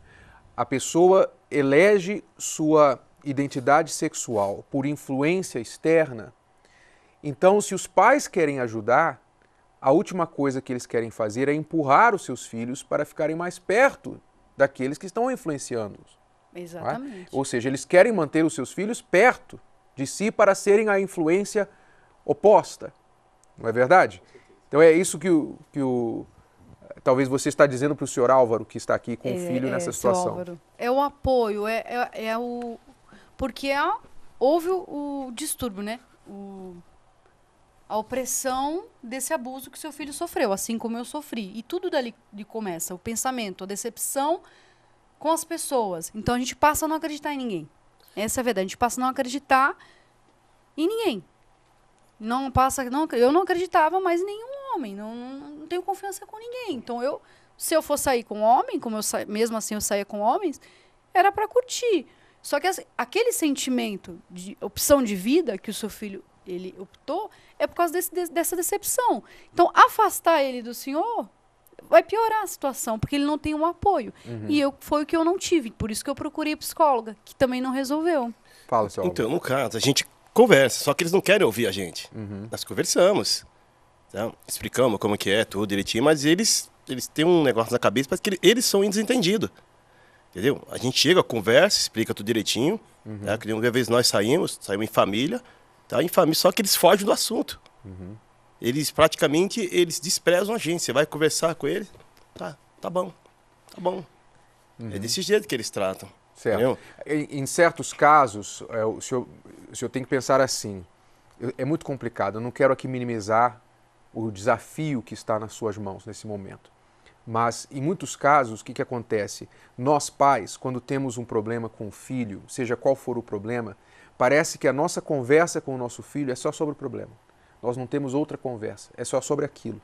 a pessoa elege sua identidade sexual por influência externa, então se os pais querem ajudar, a última coisa que eles querem fazer é empurrar os seus filhos para ficarem mais perto daqueles que estão influenciando-os. Exatamente. Ou seja, eles querem manter os seus filhos perto de si para serem a influência oposta. Não é verdade? Então é isso que talvez você está dizendo para o senhor Álvaro, que está aqui com o filho nessa situação. Álvaro. É o apoio, porque houve o distúrbio, né? A opressão desse abuso que seu filho sofreu, assim como eu sofri. E tudo dali começa, o pensamento, a decepção com as pessoas. Então a gente passa a não acreditar em ninguém. Essa é a verdade, a gente passa a não acreditar em ninguém. Eu não acreditava mais em nenhum homem, não tenho confiança com ninguém. Então se eu for sair com homem, mesmo assim eu saía com homens, era para curtir. Só que aquele sentimento de opção de vida que o seu filho ele optou é por causa dessa decepção. Então, afastar ele do senhor vai piorar a situação, porque ele não tem um apoio. E foi o que eu não tive. Por isso que eu procurei psicóloga, que também não resolveu. Fala, senhor. Então, no caso, a gente conversa, só que eles não querem ouvir a gente. Nós conversamos, então, explicamos como que é, tudo direitinho, mas eles têm um negócio na cabeça, parece que eles são desentendidos. Entendeu? A gente chega, conversa, explica tudo direitinho. Né? Que uma vez nós saímos em família, tá? Em família, só que eles fogem do assunto. Eles praticamente desprezam a gente. Você vai conversar com eles, tá bom. É desse jeito que eles tratam. Certo. Em certos casos, o senhor tem que pensar assim, é muito complicado, eu não quero aqui minimizar o desafio que está nas suas mãos nesse momento. Mas, em muitos casos, o que acontece? Nós, pais, quando temos um problema com o filho, seja qual for o problema, parece que a nossa conversa com o nosso filho é só sobre o problema. Nós não temos outra conversa, é só sobre aquilo.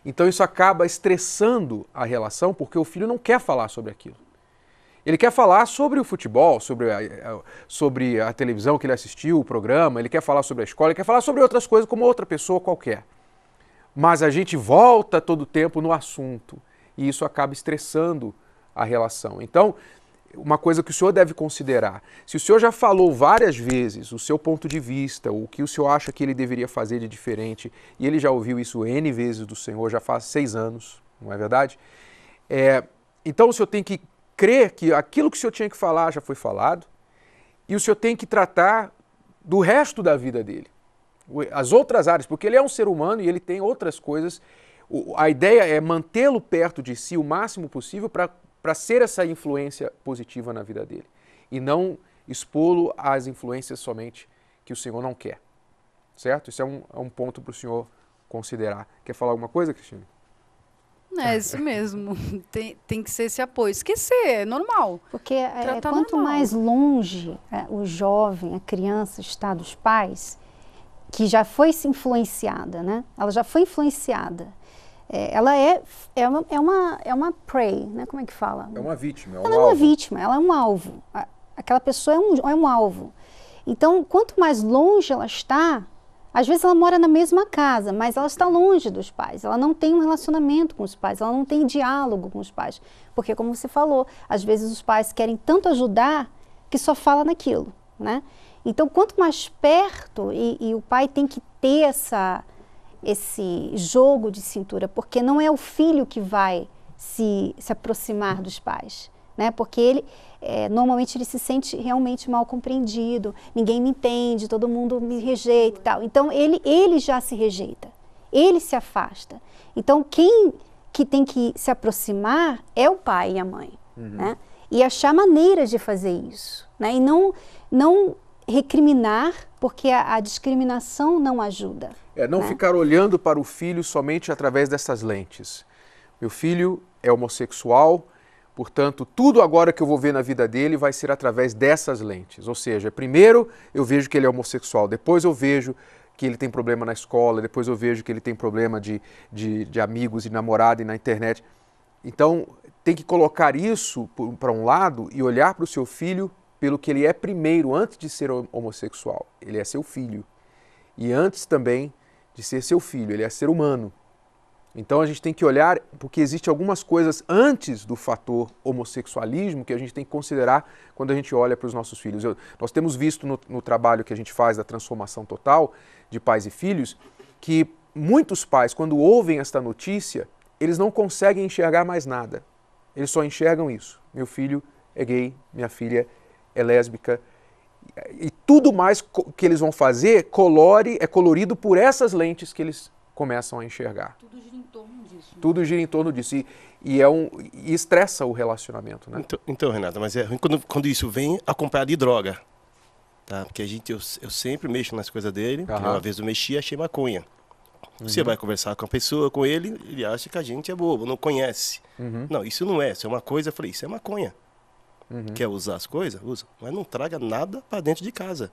Então, isso acaba estressando a relação, porque o filho não quer falar sobre aquilo. Ele quer falar sobre o futebol, sobre a televisão que ele assistiu, o programa, ele quer falar sobre a escola, ele quer falar sobre outras coisas como outra pessoa qualquer. Mas a gente volta todo o tempo no assunto e isso acaba estressando a relação. Então, uma coisa que o senhor deve considerar, se o senhor já falou várias vezes o seu ponto de vista, o que o senhor acha que ele deveria fazer de diferente, e ele já ouviu isso N vezes do senhor, já faz 6 anos, não é verdade? Então o senhor tem que crer que aquilo que o senhor tinha que falar já foi falado, e o senhor tem que tratar do resto da vida dele, as outras áreas, porque ele é um ser humano e ele tem outras coisas. A ideia é mantê-lo perto de si o máximo possível para ser essa influência positiva na vida dele e não expô-lo às influências somente que o senhor não quer, certo? Isso é um ponto para o senhor considerar. Quer falar alguma coisa, Cristina? É isso mesmo. Tem que ser esse apoio. Esquecer, é normal. Porque quanto mais longe o jovem, a criança está dos pais, que já foi influenciada, né? Ela já foi influenciada. Ela é uma prey, né? Como é que fala? É uma vítima. Ela é uma vítima, ela é um alvo. Aquela pessoa é um alvo. Então, quanto mais longe ela está, às vezes ela mora na mesma casa, mas ela está longe dos pais. Ela não tem um relacionamento com os pais, ela não tem diálogo com os pais. Porque, como você falou, às vezes os pais querem tanto ajudar que só fala naquilo, né? Então, quanto mais perto, e o pai tem que ter esse jogo de cintura, porque não é o filho que vai se aproximar dos pais, né? Porque ele, normalmente ele se sente realmente mal compreendido, ninguém me entende, todo mundo me rejeita e tal. Então, ele já se rejeita, ele se afasta. Então, quem que tem que se aproximar é o pai e a mãe, né? E achar maneiras de fazer isso, né? E não recriminar, porque a discriminação não ajuda. Não ficar olhando para o filho somente através dessas lentes. Meu filho é homossexual, portanto, tudo agora que eu vou ver na vida dele vai ser através dessas lentes. Ou seja, primeiro eu vejo que ele é homossexual, depois eu vejo que ele tem problema na escola, depois eu vejo que ele tem problema de amigos e namorada e na internet. Então, tem que colocar isso para um lado e olhar para o seu filho pelo que ele é primeiro, antes de ser homossexual. Ele é seu filho. E antes também de ser seu filho, ele é ser humano. Então a gente tem que olhar, porque existem algumas coisas antes do fator homossexualismo que a gente tem que considerar quando a gente olha para os nossos filhos. Nós temos visto no trabalho que a gente faz da transformação total de pais e filhos, que muitos pais, quando ouvem esta notícia, eles não conseguem enxergar mais nada. Eles só enxergam isso. Meu filho é gay, minha filha é lésbica, e tudo mais que eles vão fazer é colorido por essas lentes que eles começam a enxergar. Tudo gira em torno disso. Tudo gira em torno disso e estressa o relacionamento, né? Então, Renata, mas é ruim quando isso vem acompanhado de droga, tá? Porque eu sempre mexo nas coisas dele, uma vez eu mexi e achei maconha. Você vai conversar com a pessoa, com ele acha que a gente é bobo, não conhece. Não, isso não é, isso é uma coisa, eu falei, isso é maconha. Quer usar as coisas? Usa. Mas não traga nada para dentro de casa.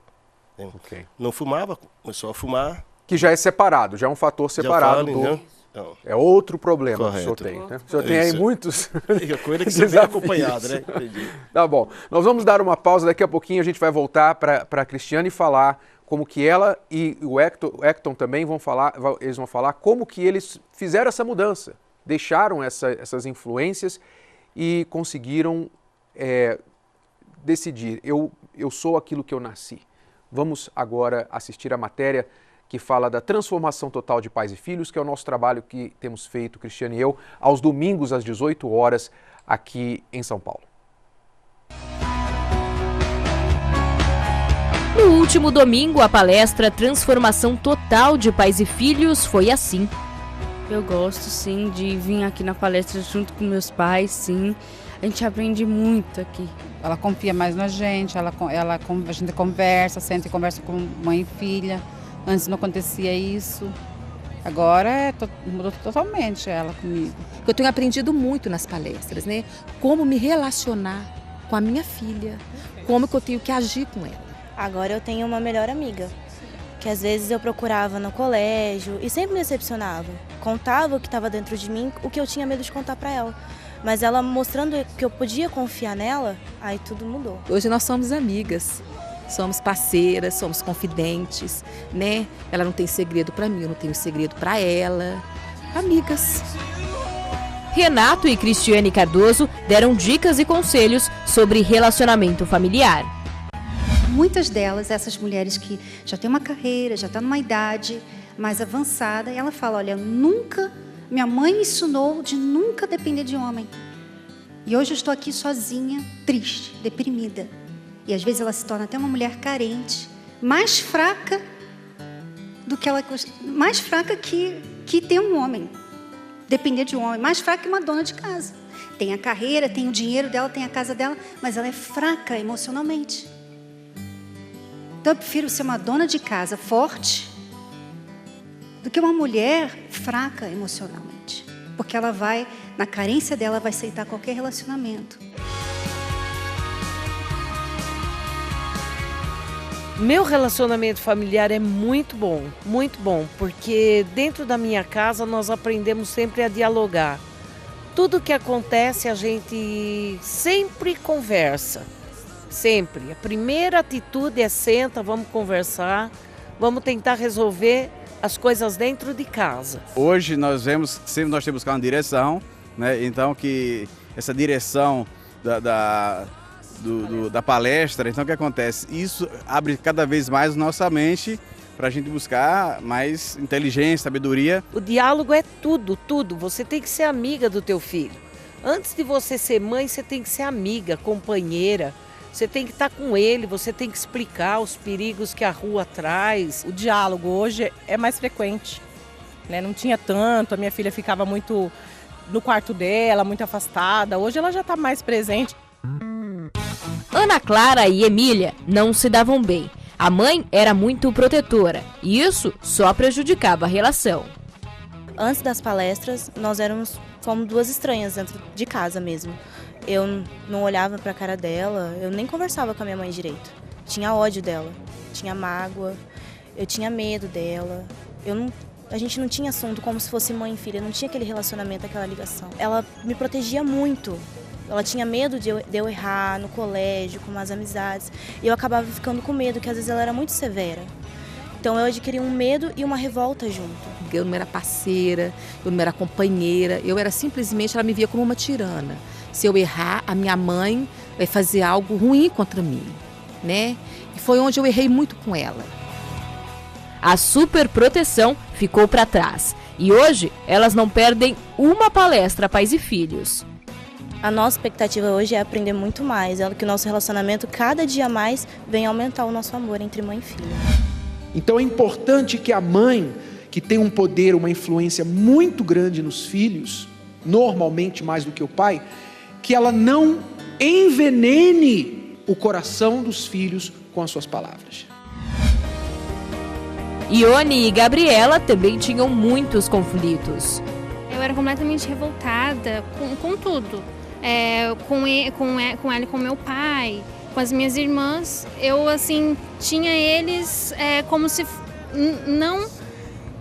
Não fumava, começou a fumar. Que já é separado, já é um fator separado. Então, é outro problema que o senhor tem. Né? O senhor tem aí muitos coisa que você vem acompanhado, né? Entendi. Tá bom. Nós vamos dar uma pausa, daqui a pouquinho a gente vai voltar para a Cristiane falar como que ela e o Hecton também eles vão falar como que eles fizeram essa mudança, deixaram essas influências e conseguiram decidir, eu sou aquilo que eu nasci. Vamos agora assistir a matéria que fala da transformação total de pais e filhos, que é o nosso trabalho que temos feito, Cristiane e eu, aos domingos às 18 horas aqui em São Paulo. No último domingo, a palestra Transformação Total de Pais e Filhos foi assim. Eu gosto, sim, de vir aqui na palestra junto com meus pais, sim. A gente aprende muito aqui. Ela confia mais na gente, a gente conversa, senta e conversa com mãe e filha. Antes não acontecia isso. Agora mudou totalmente ela comigo. Eu tenho aprendido muito nas palestras, né? Como me relacionar com a minha filha, como que eu tenho que agir com ela. Agora eu tenho uma melhor amiga, que às vezes eu procurava no colégio e sempre me decepcionava. Contava o que estava dentro de mim, o que eu tinha medo de contar para ela. Mas ela mostrando que eu podia confiar nela, aí tudo mudou. Hoje nós somos amigas, somos parceiras, somos confidentes, né? Ela não tem segredo para mim, eu não tenho segredo para ela. Amigas. Renato e Cristiane Cardoso deram dicas e conselhos sobre relacionamento familiar. Muitas delas, essas mulheres que já têm uma carreira, já estão numa idade mais avançada, e ela fala, olha, minha mãe me ensinou de nunca depender de homem. E hoje eu estou aqui sozinha, triste, deprimida. E às vezes ela se torna até uma mulher carente, mais fraca do que ela, mais fraca que ter um homem, depender de um homem, mais fraca que uma dona de casa. Tem a carreira, tem o dinheiro dela, tem a casa dela, mas ela é fraca emocionalmente. Então eu prefiro ser uma dona de casa forte do que uma mulher fraca emocionalmente. porque ela vai, na carência dela, vai aceitar qualquer relacionamento. Meu relacionamento familiar é muito bom, porque dentro da minha casa nós aprendemos sempre a dialogar. Tudo que acontece a gente sempre conversa, sempre. A primeira atitude é senta, vamos conversar, vamos tentar resolver as coisas dentro de casa. Hoje nós vemos, sempre nós temos que buscar uma direção, né? Então que essa direção da palestra, então o que acontece? Isso abre cada vez mais nossa mente para a gente buscar mais inteligência, sabedoria. O diálogo é tudo, tudo. Você tem que ser amiga do teu filho. Antes de você ser mãe, você tem que ser amiga, companheira. Você tem que estar com ele, você tem que explicar os perigos que a rua traz. O diálogo hoje é mais frequente, né? Não tinha tanto, a minha filha ficava muito no quarto dela, muito afastada. Hoje ela já está mais presente. Ana Clara e Emília não se davam bem. A mãe era muito protetora e isso só prejudicava a relação. Antes das palestras, fomos duas estranhas dentro de casa mesmo. Eu não olhava para a cara dela, eu nem conversava com a minha mãe direito. Tinha ódio dela, tinha mágoa, eu tinha medo dela. A gente não tinha assunto como se fosse mãe e filha, não tinha aquele relacionamento, aquela ligação. Ela me protegia muito. Ela tinha medo de eu errar no colégio, com as amizades. E eu acabava ficando com medo, porque às vezes ela era muito severa. Então eu adquiri um medo e uma revolta junto. Eu não era parceira, eu não era companheira, eu era simplesmente, ela me via como uma tirana. Se eu errar, a minha mãe vai fazer algo ruim contra mim, né? E foi onde eu errei muito com ela. A superproteção ficou para trás. E hoje, elas não perdem uma palestra Pais e Filhos. A nossa expectativa hoje é aprender muito mais, que o nosso relacionamento cada dia mais venha aumentar o nosso amor entre mãe e filha. Então é importante que a mãe, que tem um poder, uma influência muito grande nos filhos, normalmente mais do que o pai, que ela não envenene o coração dos filhos com as suas palavras. Ione e Gabriela também tinham muitos conflitos. Eu era completamente revoltada com tudo. Com ela e com meu pai, com as minhas irmãs, eu assim tinha eles como se não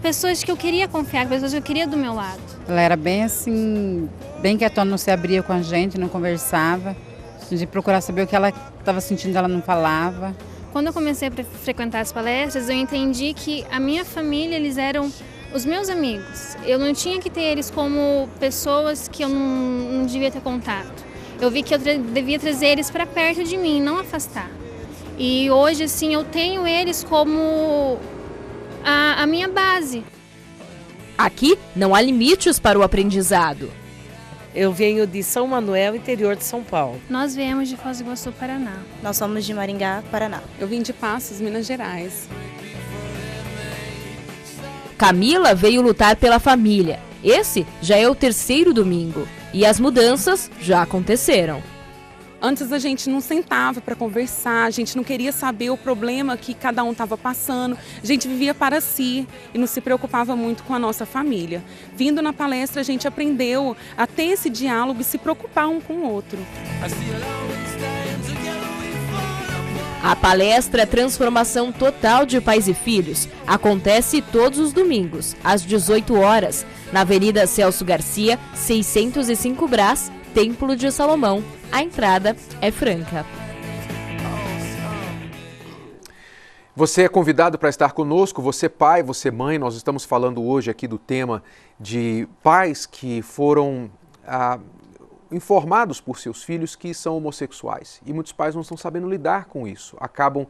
pessoas que eu queria confiar, pessoas que eu queria do meu lado. Ela era bem assim, bem quietona, não se abria com a gente, não conversava, de procurar saber o que ela estava sentindo, ela não falava. Quando eu comecei a frequentar as palestras, eu entendi que a minha família, eles eram os meus amigos. Eu não tinha que ter eles como pessoas que eu não devia ter contato. Eu vi que eu devia trazer eles para perto de mim, não afastar. E hoje, assim, eu tenho eles como a minha base. Aqui não há limites para o aprendizado. Eu venho de São Manuel, interior de São Paulo. Nós viemos de Foz do Iguaçu, Paraná. Nós somos de Maringá, Paraná. Eu vim de Passos, Minas Gerais. Camila veio lutar pela família. Esse já é o 3º domingo. E as mudanças já aconteceram. Antes a gente não sentava para conversar, a gente não queria saber o problema que cada um estava passando. A gente vivia para si e não se preocupava muito com a nossa família. Vindo na palestra, a gente aprendeu a ter esse diálogo e se preocupar um com o outro. A palestra Transformação Total de Pais e Filhos acontece todos os domingos, às 18 horas, na Avenida Celso Garcia, 605 Brás, Templo de Salomão. A entrada é franca. Você é convidado para estar conosco, você pai, você mãe. Nós estamos falando hoje aqui do tema de pais que foram informados por seus filhos que são homossexuais. E muitos pais não estão sabendo lidar com isso. Acabam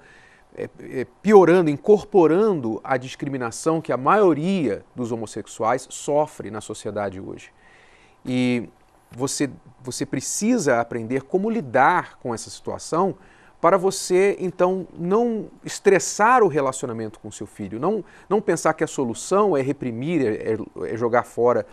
piorando, incorporando a discriminação que a maioria dos homossexuais sofre na sociedade hoje. E você precisa aprender como lidar com essa situação para você, então, não estressar o relacionamento com seu filho, não pensar que a solução é reprimir, é jogar fora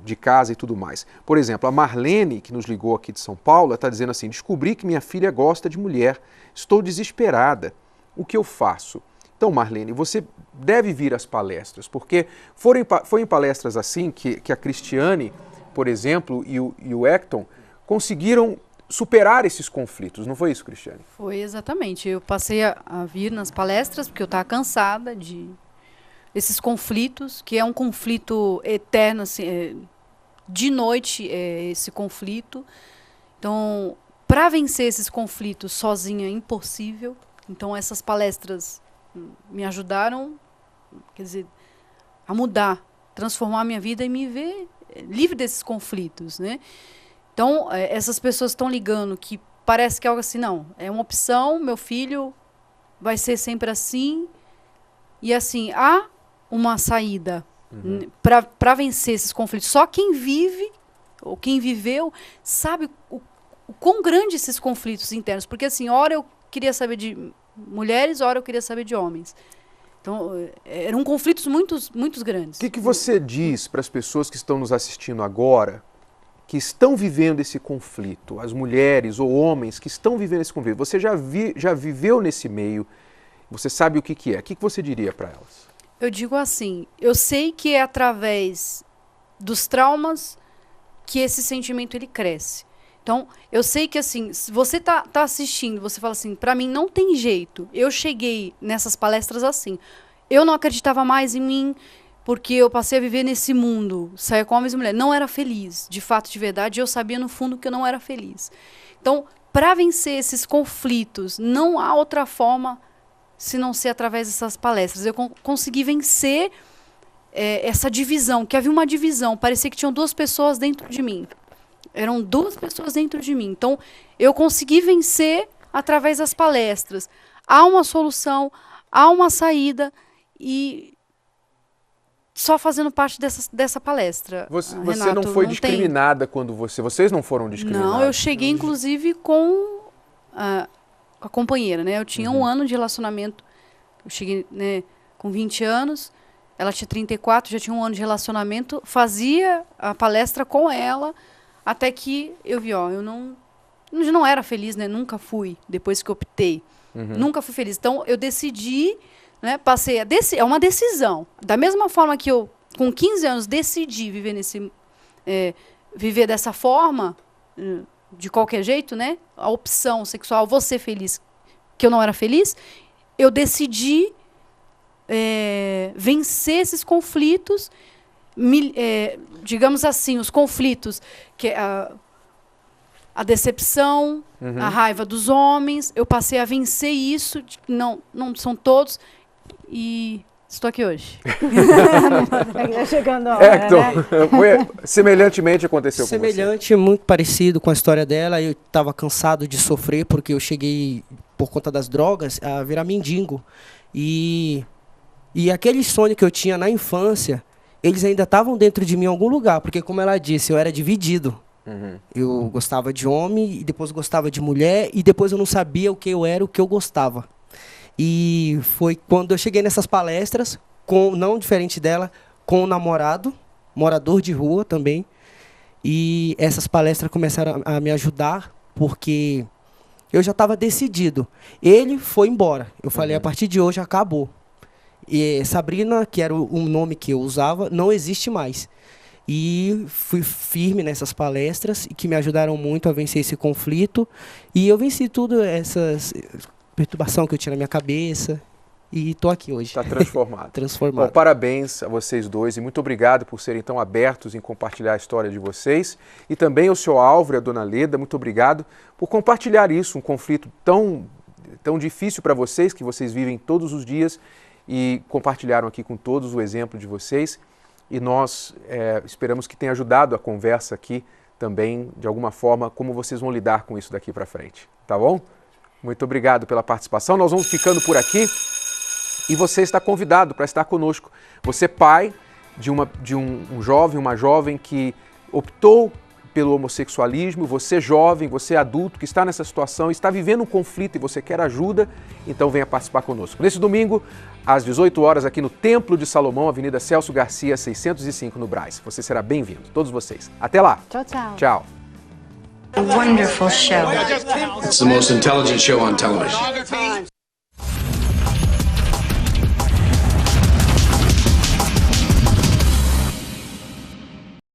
de casa e tudo mais. Por exemplo, a Marlene, que nos ligou aqui de São Paulo, está dizendo assim: descobri que minha filha gosta de mulher, estou desesperada, o que eu faço? Então, Marlene, você deve vir às palestras, porque foi em palestras assim que a Cristiane, por exemplo, e o Hecton conseguiram superar esses conflitos, não foi isso, Cristiane? Foi exatamente. Eu passei a vir nas palestras porque eu estava cansada desses conflitos, que é um conflito eterno, assim, de noite esse conflito. Então, para vencer esses conflitos sozinha é impossível. Então, essas palestras me ajudaram, quer dizer, a mudar, transformar a minha vida e me ver livre desses conflitos, né? Então, essas pessoas estão ligando que parece que é algo assim, não, é uma opção, meu filho vai ser sempre assim, e assim, há uma saída para vencer esses conflitos. Só quem vive, ou quem viveu, sabe o quão grande esses conflitos internos, porque assim, ora eu queria saber de mulheres, ora eu queria saber de homens. Então, eram conflitos muito grandes. O que você diz para as pessoas que estão nos assistindo agora, que estão vivendo esse conflito, as mulheres ou homens que estão vivendo esse conflito? Você já viveu nesse meio, você sabe o que é. O que você diria para elas? Eu digo assim, eu sei que é através dos traumas que esse sentimento ele cresce. Então, eu sei que assim, se você tá assistindo, você fala assim, para mim não tem jeito. Eu cheguei nessas palestras assim, eu não acreditava mais em mim, porque eu passei a viver nesse mundo, saia com homens e mulheres, não era feliz, de fato, de verdade, eu sabia no fundo que eu não era feliz. Então, para vencer esses conflitos, não há outra forma se não ser através dessas palestras. Eu consegui vencer essa divisão, que havia uma divisão, parecia que tinham duas pessoas dentro de mim. Eram duas pessoas dentro de mim. Então, eu consegui vencer através das palestras. Há uma solução, há uma saída, e só fazendo parte dessa palestra. Você Renato, não foi discriminada quando vocês não foram discriminados? Não, eu cheguei inclusive com a companheira, né? Eu tinha um ano de relacionamento, eu cheguei, né, com 20 anos, ela tinha 34, já tinha um ano de relacionamento, fazia a palestra com ela, até que eu vi, eu não era feliz, né? Nunca fui, depois que eu optei. Nunca fui feliz. Então, eu decidi, né? Passei é uma decisão. Da mesma forma que eu, com 15 anos, decidi viver viver dessa forma, de qualquer jeito, né? A opção sexual, vou ser feliz, que eu não era feliz, eu decidi vencer esses conflitos, digamos assim, os conflitos, que a decepção, a raiva dos homens, eu passei a vencer isso, não são todos, e estou aqui hoje. Chegando a hora, Hector, semelhantemente aconteceu com você? Semelhante, muito parecido com a história dela. Eu estava cansado de sofrer, porque eu cheguei, por conta das drogas, a virar mendigo. E aquele sonho que eu tinha na infância, eles ainda estavam dentro de mim em algum lugar, porque, como ela disse, eu era dividido. Eu gostava de homem, e depois gostava de mulher, e depois eu não sabia o que eu era, o que eu gostava. E foi quando eu cheguei nessas palestras, não diferente dela, com um namorado, morador de rua também, e essas palestras começaram a me ajudar, porque eu já estava decidido. Ele foi embora. Eu falei, a partir de hoje acabou. E Sabrina, que era o nome que eu usava, não existe mais. E fui firme nessas palestras, que me ajudaram muito a vencer esse conflito. E eu venci tudo, essas perturbação que eu tinha na minha cabeça. E estou aqui hoje. Está transformado. Transformado. Bom, parabéns a vocês dois e muito obrigado por serem tão abertos em compartilhar a história de vocês. E também ao senhor Álvaro e à dona Leda, muito obrigado por compartilhar isso, um conflito tão difícil para vocês, que vocês vivem todos os dias, e compartilharam aqui com todos o exemplo de vocês. E nós esperamos que tenha ajudado a conversa aqui também, de alguma forma, como vocês vão lidar com isso daqui para frente. Tá bom? Muito obrigado pela participação. Nós vamos ficando por aqui e você está convidado para estar conosco. Você, pai de um jovem, uma jovem que optou pelo homossexualismo, você jovem, você adulto que está nessa situação, está vivendo um conflito e você quer ajuda, então venha participar conosco. Nesse domingo, às 18 horas, aqui no Templo de Salomão, Avenida Celso Garcia, 605, no Brás. Você será bem-vindo, todos vocês. Até lá. Tchau, tchau. Tchau. A wonderful show. It's the most intelligent show on television.